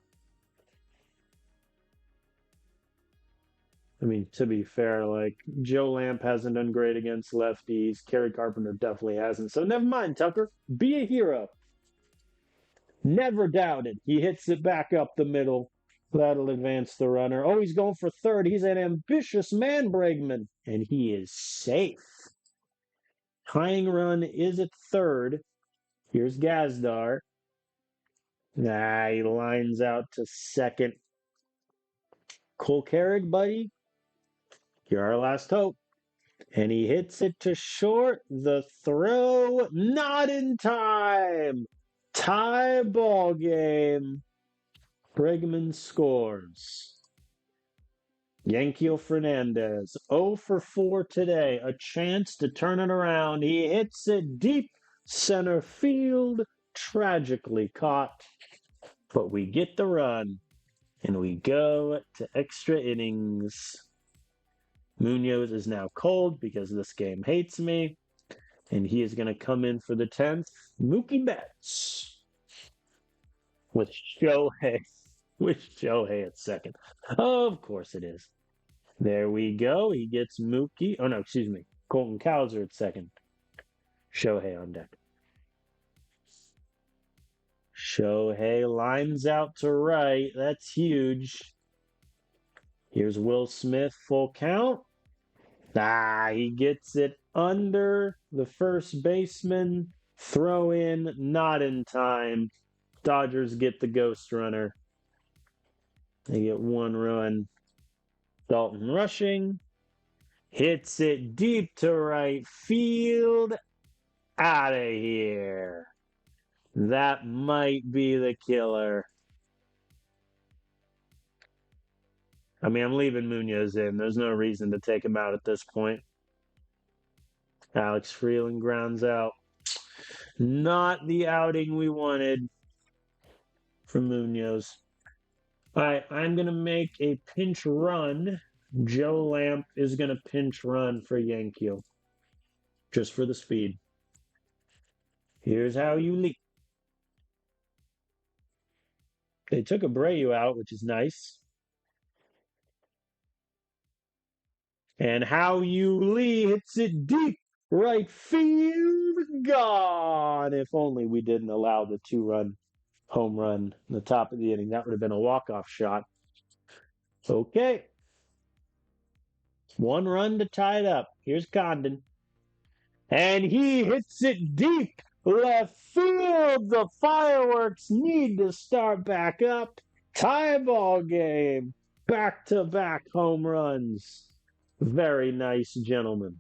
I mean, to be fair, like, Joe Lamp hasn't done great against lefties. Kerry Carpenter definitely hasn't. So never mind, Tucker. Be a hero. Never doubted. He hits it back up the middle. That'll advance the runner. Oh, he's going for third. He's an ambitious man, Bregman. And he is safe. Tying run is at third. Here's Gazdar. He lines out to second. Cole Kerrick, buddy. You're our last hope. And he hits it to short. The throw, not in time. Tie ball game. Bregman scores. Yankiel Fernandez, 0 for 4 today. A chance to turn it around. He hits it deep center field. Tragically caught. But we get the run. And we go to extra innings. Munoz is now cold because this game hates me. And he is going to come in for the 10th. Mookie Betts. With Shohei. With Shohei at second. Of course it is. There we go. He gets Mookie. Oh, no, excuse me. Colton Cowser at second. Shohei on deck. Shohei lines out to right. That's huge. Here's Will Smith, full count. He gets it under the first baseman. Throw in, not in time. Dodgers get the ghost runner. They get 1 run. Dalton rushing. Hits it deep to right field. Out of here. That might be the killer. I mean, I'm leaving Munoz in. There's no reason to take him out at this point. Alex Freeland grounds out. Not the outing we wanted from Munoz. All right, I'm going to make a pinch run. Joe Lamp is going to pinch run for Yankees, just for the speed. Here's how you leap. They took Abreu out, which is nice. And how you Lee hits it deep right field. Gone. If only we didn't allow the 2-run home run in the top of the inning. That would have been a walk-off shot. Okay. 1 run to tie it up. Here's Condon. And he hits it deep left field. The fireworks need to start back up. Tie ball game. Back-to-back home runs. Very nice, gentlemen.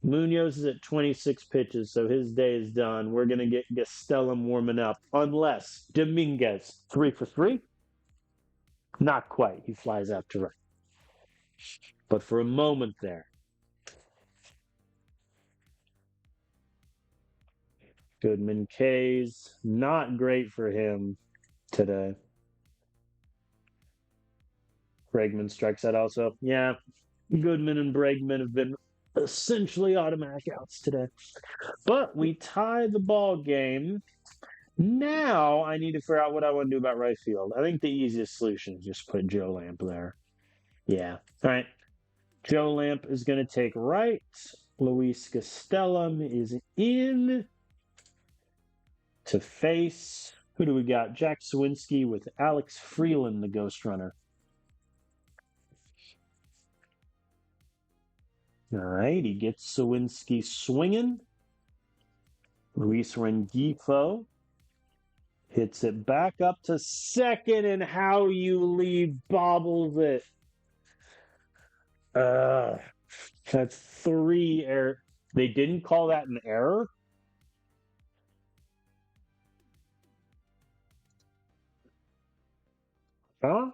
Munoz is at 26 pitches, so his day is done. We're going to get Gastelum warming up, unless Dominguez, 3 for 3. Not quite. He flies out to right. But for a moment there. Goodman K's. Not great for him today. Bregman strikes out also. Yeah, Goodman and Bregman have been essentially automatic outs today. But we tie the ball game. Now I need to figure out what I want to do about right field. I think the easiest solution is just put Joe Lamp there. Yeah. All right. Joe Lamp is going to take right. Luis Gastelum is in to face. Who do we got? Jack Sawinski with Alex Freeland, the ghost runner. All right, he gets Sawinski swinging. Luis Rengifo hits it back up to second, and how you leave bobbles it. That's 3 error. They didn't call that an error? Huh?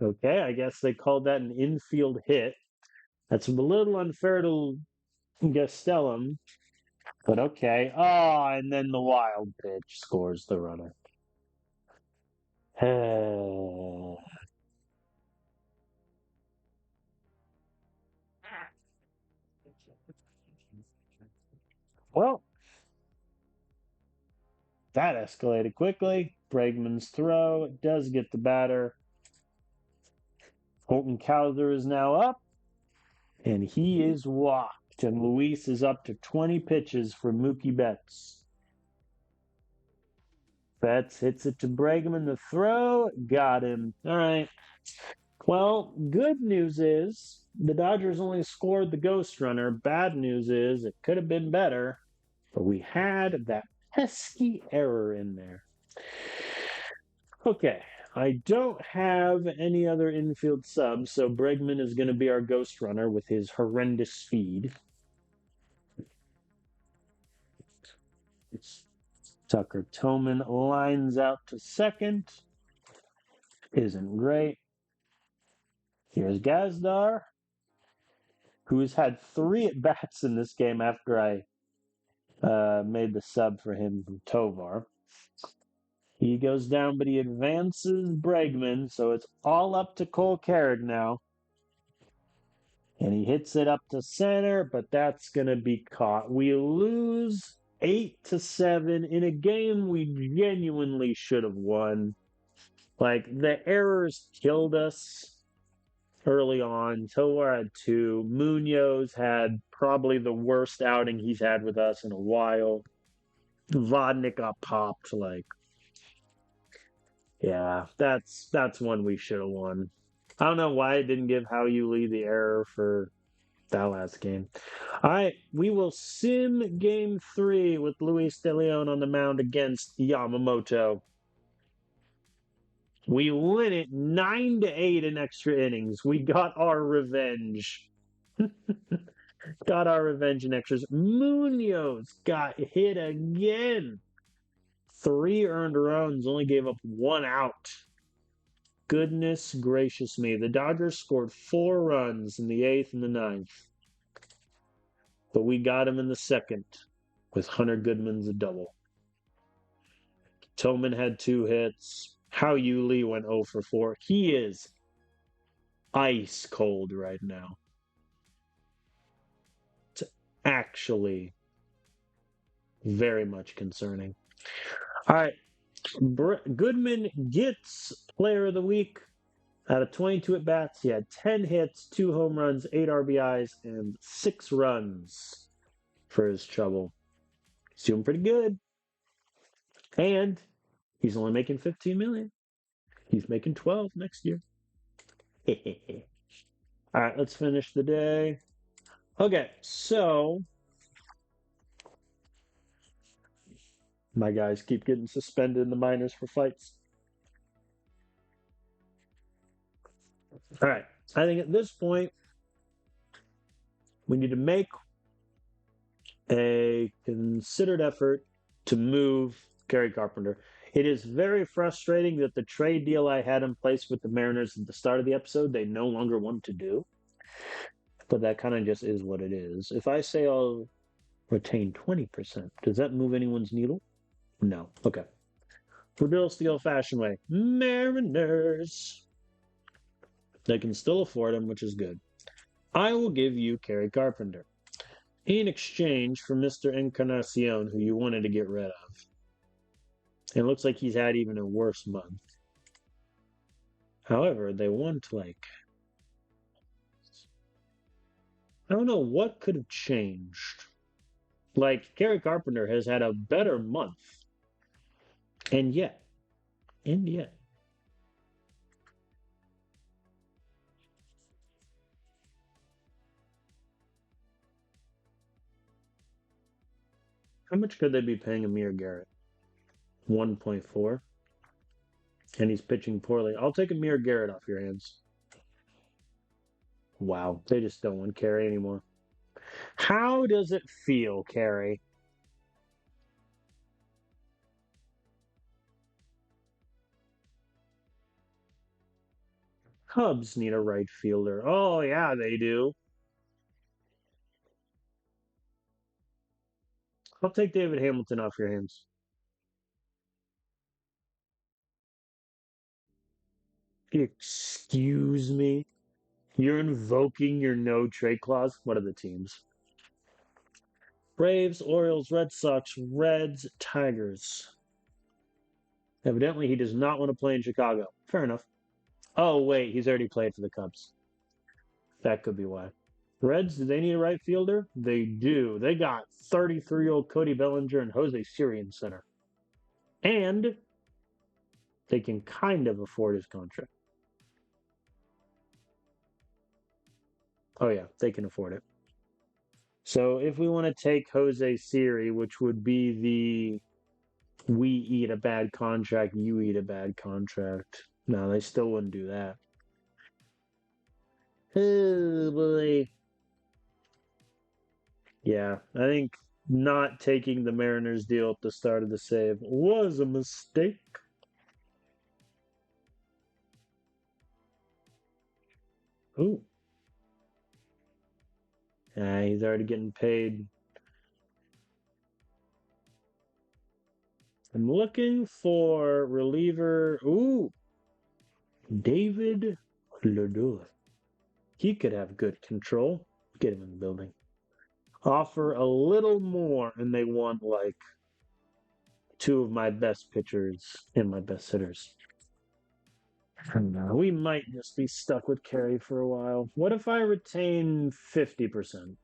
Okay, I guess they called that an infield hit. That's a little unfair to Gastelum, but okay. Oh, and then the wild pitch scores the runner. Well, that escalated quickly. Bregman's throw does get the batter. Holton Cowser is now up, and he is walked. And Luis is up to 20 pitches for Mookie Betts. Betts hits it to Bregman. The throw got him. All right. Well, good news is the Dodgers only scored the ghost runner. Bad news is it could have been better, but we had that pesky error in there. Okay, I don't have any other infield subs, so Bregman is going to be our ghost runner with his horrendous speed. Tucker Toman lines out to second. Isn't great. Here's Gazdar, who has had 3 at-bats in this game after I made the sub for him from Tovar. He goes down, but he advances Bregman, so it's all up to Cole Carrick now. And he hits it up to center, but that's going to be caught. We lose 8-7 in a game we genuinely should have won. Like, the errors killed us early on. Tovar had 2. Munoz had probably the worst outing he's had with us in a while. Vodnik got popped. Like, yeah, that's one we should have won. I don't know why it didn't give How You Lee the error for that last game. All right, we will sim game 3 with Luis De Leon on the mound against Yamamoto. We win it 9-8 in extra innings. We got our revenge. Got our revenge in extras. Munoz got hit again. 3 earned runs, only gave up 1 out. Goodness gracious me. The Dodgers scored 4 runs in the 8th and the 9th. But we got him in the 2nd with Hunter Goodman's a double. Tillman had 2 hits. Hao Lee went 0 for 4. He is ice cold right now. It's actually very much concerning. All right. Goodman gets player of the week. Out of 22 at bats, he had 10 hits, 2 home runs, 8 RBIs, and 6 runs for his trouble. He's doing pretty good. And he's only making $15 million. He's making 12 next year. All right, let's finish the day. Okay, so my guys keep getting suspended in the minors for fights. All right, I think at this point, we need to make a considered effort to move Kerry Carpenter. It is very frustrating that the trade deal I had in place with the Mariners at the start of the episode, they no longer want to do. But that kind of just is what it is. If I say I'll retain 20%, does that move anyone's needle? No. Okay. We're Bill the old-fashioned way. Mariners. They can still afford him, which is good. I will give you Kerry Carpenter in exchange for Mr. Encarnacion, who you wanted to get rid of. And it looks like he's had even a worse month. However, they want I don't know what could have changed. Like, Kerry Carpenter has had a better month. And yet. How much could they be paying Amir Garrett? 1.4. And he's pitching poorly. I'll take Amir Garrett off your hands. Wow. They just don't want Kerry anymore. How does it feel, Kerry? Cubs need a right fielder. Oh, yeah, they do. I'll take David Hamilton off your hands. Excuse me? You're invoking your no trade clause? What are the teams? Braves, Orioles, Red Sox, Reds, Tigers. Evidently, he does not want to play in Chicago. Fair enough. Oh, wait, he's already played for the Cubs. That could be why. Reds, do they need a right fielder? They do. They got 33-year-old Cody Bellinger and Jose Siri in center. And they can kind of afford his contract. Oh, yeah, they can afford it. So if we want to take Jose Siri, which would be the we eat a bad contract, you eat a bad contract. No, they still wouldn't do that. Oh, boy. Yeah, I think not taking the Mariners deal at the start of the save was a mistake. Ooh. He's already getting paid. I'm looking for reliever. Ooh. David Ledoux. He could have good control. Get him in the building. Offer a little more, and they want like 2 of my best pitchers and my best hitters. We might just be stuck with Kerry for a while. What if I retain 50%?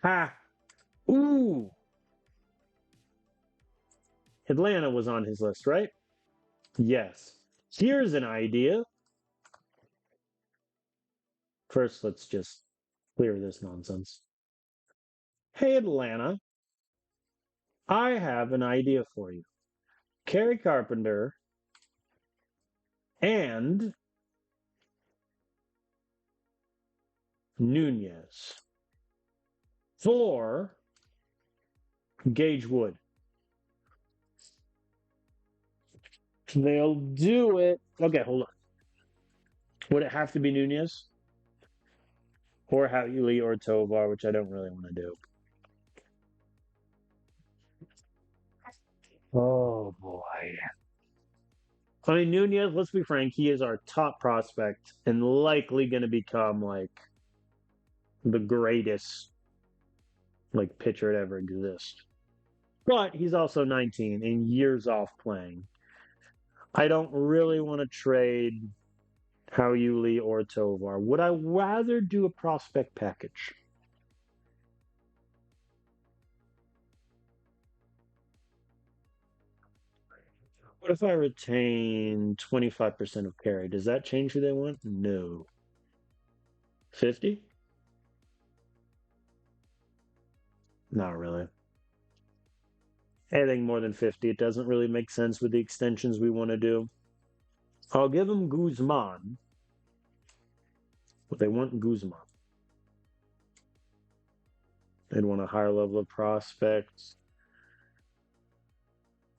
Ha! Ooh! Atlanta was on his list, right? Yes. Here's an idea. First, let's just clear this nonsense. Hey, Atlanta, I have an idea for you. Kerry Carpenter and Nunez for Gage Wood. They'll do it. Okay, hold on. Would it have to be Nunez? Or Haley or Tovar, which I don't really want to do. Oh boy. I mean, Nunez, let's be frank, he is our top prospect and likely going to become like the greatest like pitcher to ever exist. But he's also 19 and years off playing. I don't really want to trade Houli or Tovar. Would I rather do a prospect package? What if I retain 25% of carry? Does that change who they want? No. 50? Not really. Anything more than 50, it doesn't really make sense with the extensions we want to do. I'll give them Guzman, but they want Guzman. They'd want a higher level of prospects,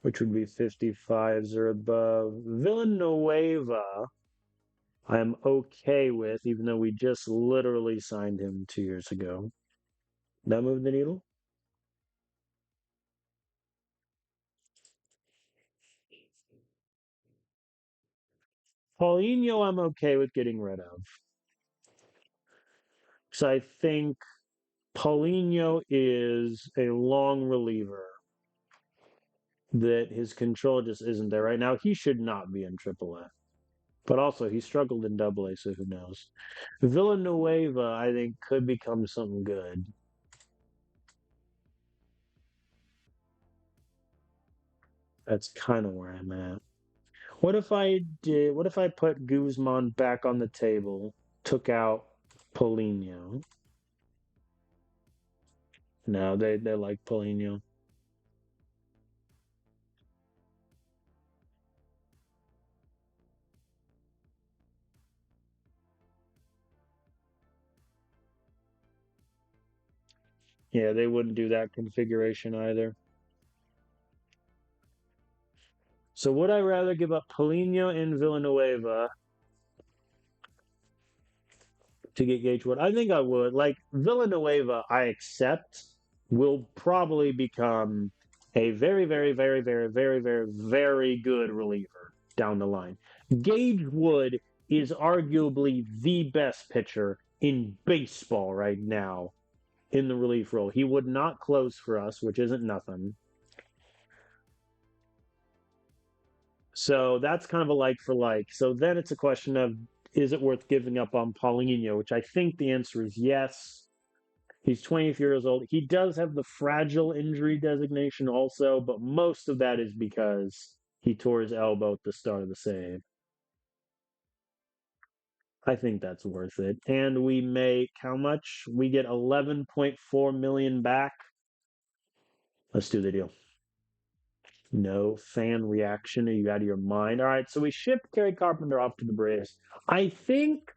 which would be 55s or above. Villanueva, I am okay with, even though we just literally signed him 2 years ago. That move the needle? Paulinho, I'm okay with getting rid of. So I think Paulinho is a long reliever that his control just isn't there right now. He should not be in AAA. But also, he struggled in AA, so who knows? Villanueva, I think, could become something good. That's kind of where I'm at. What if I put Guzman back on the table, took out Paulinho? No, they like Paulinho. Yeah, they wouldn't do that configuration either. So would I rather give up Paulinho and Villanueva to get Gage Wood? I think I would. Like Villanueva, I accept will probably become a very, very, very, very, very, very, very good reliever down the line. Gage Wood is arguably the best pitcher in baseball right now in the relief role. He would not close for us, which isn't nothing. So that's kind of a like for like. So then it's a question of is it worth giving up on Paulinho, which I think the answer is yes. He's 20 years old. He does have the fragile injury designation also, but most of that is because he tore his elbow at the start of the save. I think that's worth it. And we make how much? We get 11.4 million back. Let's do the deal. No fan reaction. Are you out of your mind? All right, so we ship Kerry Carpenter off to the Braves. I think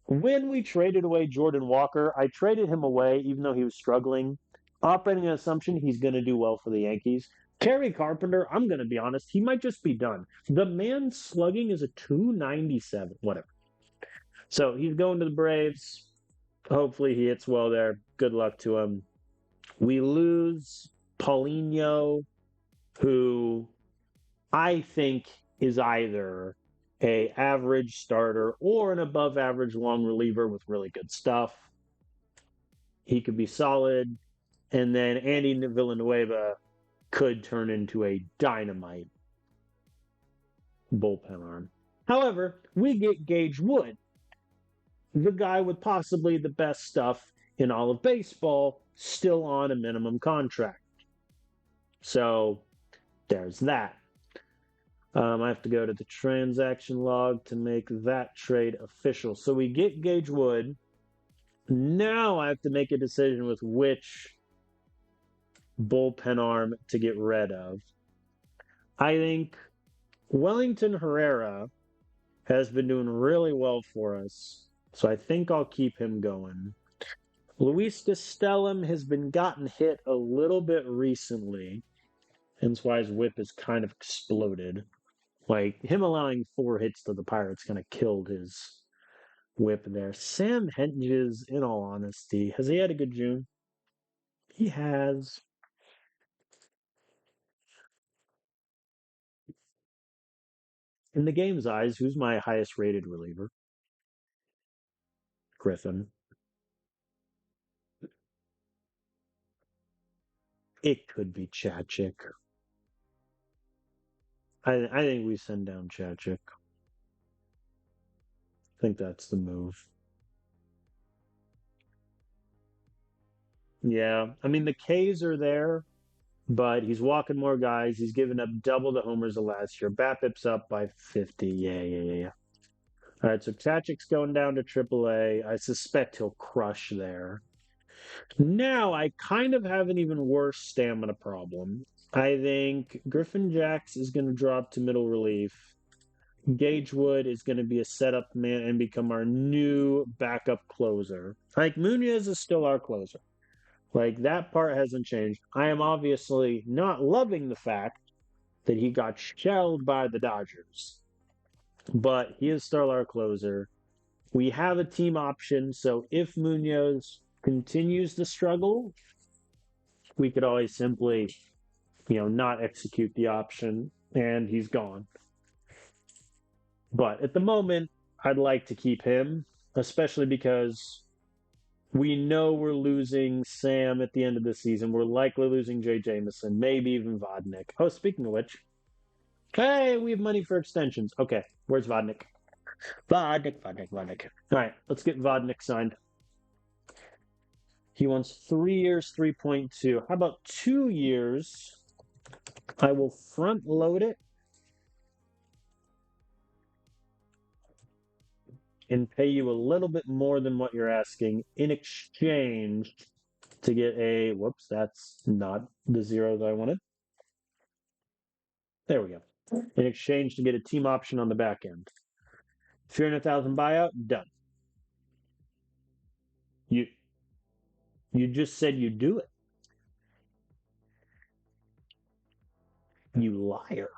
when we traded away Jordan Walker, I traded him away even though he was struggling, operating an assumption he's going to do well for the Yankees. Kerry Carpenter, I'm going to be honest, he might just be done. The man's slugging is a 297, whatever. So he's going to the Braves. Hopefully he hits well there. Good luck to him. We lose Paulinho, who I think is either a average starter or an above average long reliever with really good stuff. He could be solid. And then Andy Villanueva could turn into a dynamite bullpen arm. However, we get Gage Wood, the guy with possibly the best stuff in all of baseball, still on a minimum contract. So there's that. I have to go to the transaction log to make that trade official. So we get Gage Wood. Now I have to make a decision with which bullpen arm to get rid of. I think Wellington Herrera has been doing really well for us, so I think I'll keep him going. Luis Castellum has been gotten hit a little bit recently, hence why his whip has kind of exploded. Like him allowing 4 hits to the Pirates kind of killed his whip there. Sam Hedges, in all honesty, has he had a good June? He has. In the game's eyes, who's my highest rated reliever? Griffin. It could be Chachik. I think we send down Chachik. I think that's the move. Yeah, I mean the K's are there, but he's walking more guys. He's given up double the homers of last year. BABIP's up by 50. Yeah. All right, so Chachik's going down to AAA. I suspect he'll crush there. Now I kind of have an even worse stamina problem. I think Griffin Jacks is going to drop to middle relief. Gage Wood is going to be a setup man and become our new backup closer. Like Munoz is still our closer. Like that part hasn't changed. I am obviously not loving the fact that he got shelled by the Dodgers, but he is still our closer. We have a team option, so if Munoz continues to struggle, we could always simply, not execute the option and he's gone. But at the moment, I'd like to keep him, especially because we know we're losing Sam at the end of the season. We're likely losing Jay Jameson, maybe even Vodnik. Oh, speaking of which, hey, we have money for extensions. Okay, where's Vodnik? Vodnik. All right, let's get Vodnik signed. He wants 3 years, 3.2. How about 2 years? I will front load it and pay you a little bit more than what you're asking in exchange to get a, whoops, that's not the zero that I wanted. There we go. In exchange to get a team option on the back end. 300,000 buyout, done. You just said you'd do it. You liar.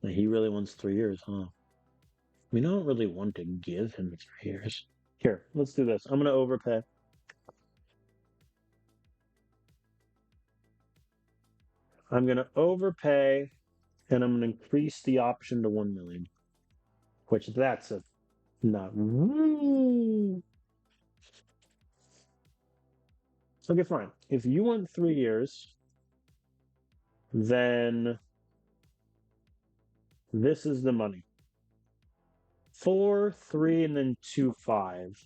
He really wants 3 years, huh? We don't really want to give him 3 years. Here, let's do this. I'm going to overpay. I'm going to overpay, and I'm going to increase the option to 1 million, which that's a not. Okay, fine. If you want 3 years, then this is the money. 4, 3, and then 2, 5.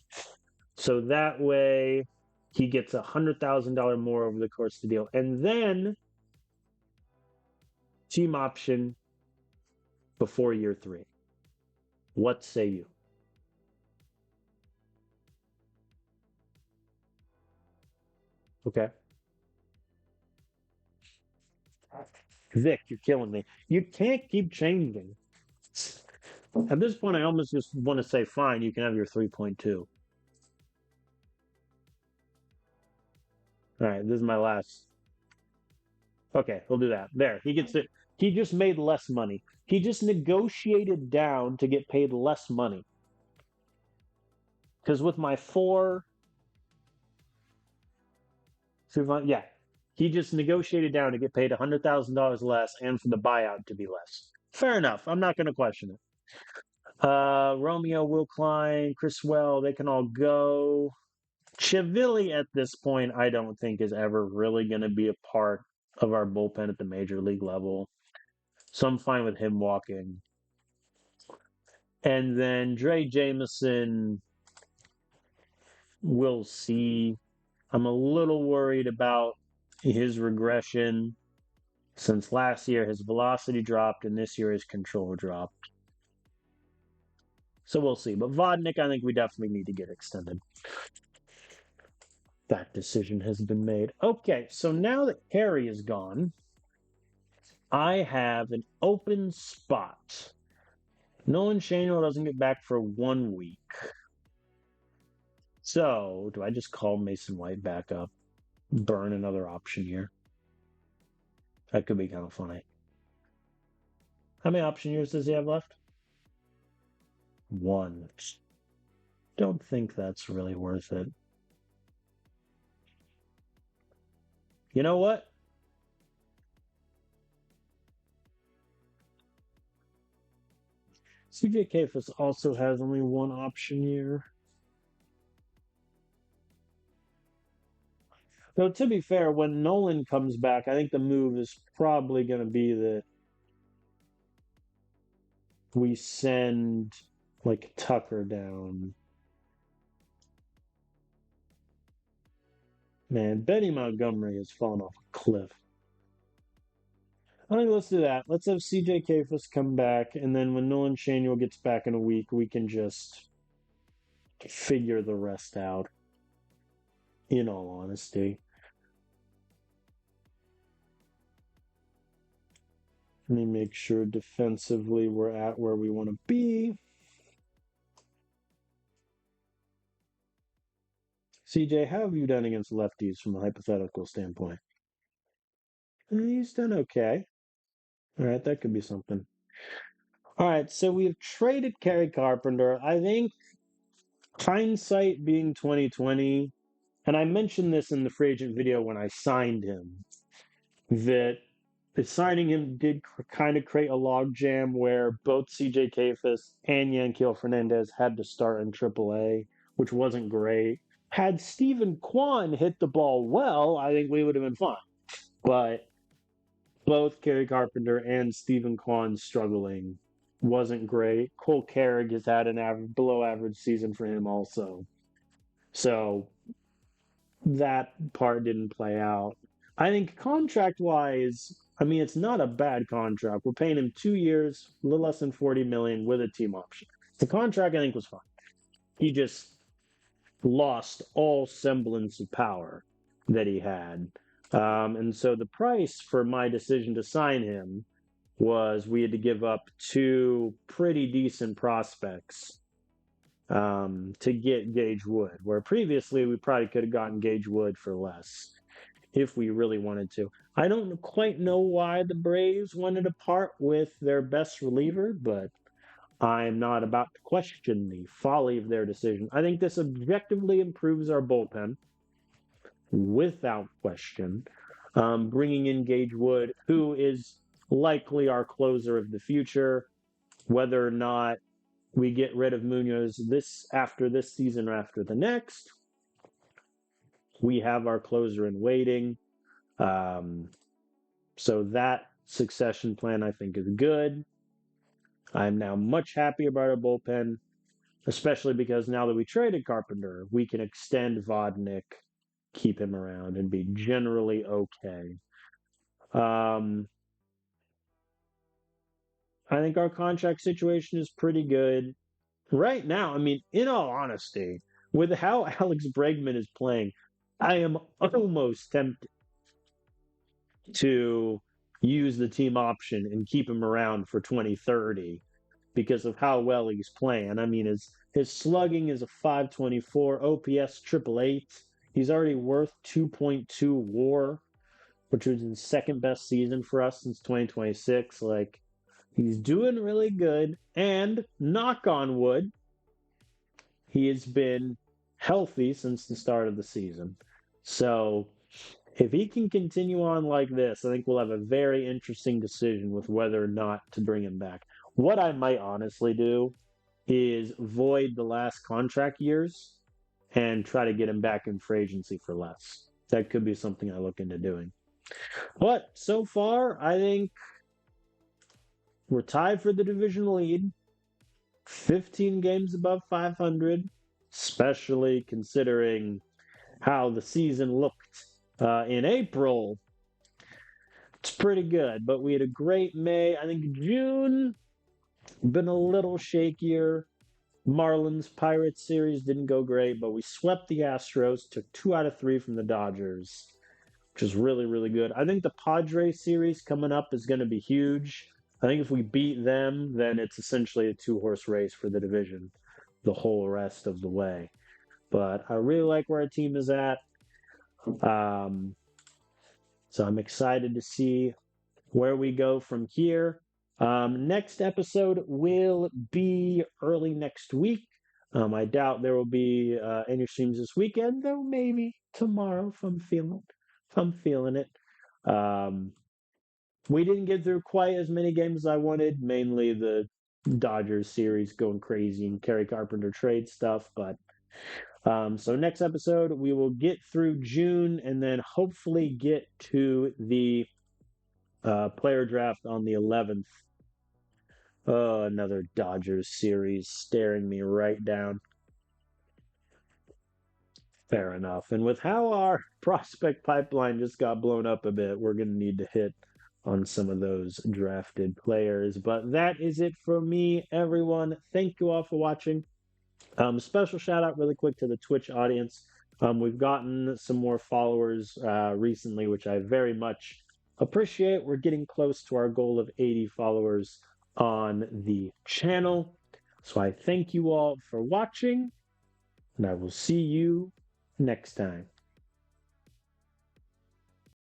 So that way he gets $100,000 more over the course of the deal. And then team option before year 3. What say you? Okay. Vic, you're killing me. You can't keep changing. At this point, I almost just want to say, fine, you can have your 3.2. All right, this is my last. Okay, we'll do that. There, he gets it. He just made less money. He just negotiated down to get paid less money. Because with my 4, yeah, he just negotiated down to get paid $100,000 less and for the buyout to be less. Fair enough. I'm not going to question it. Romeo, Will Klein, Chris Well, they can all go. Chivilli at this point, I don't think is ever really going to be a part of our bullpen at the major league level. So I'm fine with him walking. And then Dre Jameson, we'll see. I'm a little worried about his regression since last year his velocity dropped and this year his control dropped. So we'll see. But Vodnik, I think we definitely need to get extended. That decision has been made. Okay, so now that Kerry is gone, I have an open spot. Nolan Shano doesn't get back for 1 week. So, do I just call Mason White back up? Burn another option here? That could be kind of funny. How many option years does he have left? 1. Don't think that's really worth it. You know what? CJ Kafis also has only 1 option year. Though, to be fair, when Nolan comes back, I think the move is probably going to be that we send, like, Tucker down. Man, Benny Montgomery has fallen off a cliff. I think let's do that. Let's have CJ Kafis come back, and then when Nolan Shanuel gets back in a week, we can just figure the rest out, in all honesty. Let me make sure defensively we're at where we want to be. CJ, how have you done against lefties from a hypothetical standpoint? He's done okay. All right, that could be something. All right, so we've traded Kerry Carpenter. I think hindsight being 2020, and I mentioned this in the free agent video when I signed him, that signing him did kind of create a logjam where both CJ Kafis and Yanquiel Fernandez had to start in AAA, which wasn't great. Had Stephen Kwan hit the ball well, I think we would have been fine. But both Kerry Carpenter and Stephen Kwan struggling wasn't great. Cole Carrig has had an below average season for him also. So that part didn't play out. I think contract wise, I mean, it's not a bad contract. We're paying him 2 years, a little less than 40 million with a team option. The contract I think was fine. He just lost all semblance of power that he had. And so the price for my decision to sign him was we had to give up 2 pretty decent prospects to get Gage Wood, where previously we probably could have gotten Gage Wood for less if we really wanted to. I don't quite know why the Braves wanted to part with their best reliever, but I'm not about to question the folly of their decision. I think this objectively improves our bullpen, without question. Bringing in Gage Wood, who is likely our closer of the future, whether or not we get rid of Munoz after this season or after the next. We have our closer in waiting. So that succession plan, I think, is good. I'm now much happier about our bullpen, especially because now that we traded Carpenter, we can extend Vodnik, keep him around, and be generally okay. I think our contract situation is pretty good. Right now, I mean, in all honesty, with how Alex Bregman is playing, I am almost tempted to use the team option and keep him around for 2030 because of how well he's playing. I mean, his slugging is a 524, OPS 888. He's already worth 2.2 WAR, which was his second best season for us since 2026. Like, he's doing really good. And knock on wood, he has been healthy since the start of the season. So if he can continue on like this, I think we'll have a very interesting decision with whether or not to bring him back. What I might honestly do is void the last contract years and try to get him back in free agency for less. That could be something I look into doing. But so far, I think we're tied for the division lead. 15 games above 500, especially considering how the season looked in April. It's pretty good, but we had a great May. I think June been a little shakier, Marlins Pirates series didn't go great, but we swept the Astros, took 2 out of 3 from the Dodgers, which is really, really good. I think the Padres series coming up is going to be huge. I think if we beat them, then it's essentially a two-horse race for the division the whole rest of the way. But I really like where our team is at. Um, so I'm excited to see where we go from here. Next episode will be early next week. I doubt there will be any streams this weekend, though maybe tomorrow if I'm feeling it. Um, we didn't get through quite as many games as I wanted, mainly the Dodgers series going crazy and Kerry Carpenter trade stuff. But so next episode we will get through June and then hopefully get to the player draft on the 11th. Oh, another Dodgers series staring me right down. Fair enough. And with how our prospect pipeline just got blown up a bit, we're going to need to hit on some of those drafted players. But that is it for me, everyone. Thank you all for watching. Special shout out really quick to the Twitch audience. We've gotten some more followers recently, which I very much appreciate. We're getting close to our goal of 80 followers on the channel. So I thank you all for watching, and I will see you next time.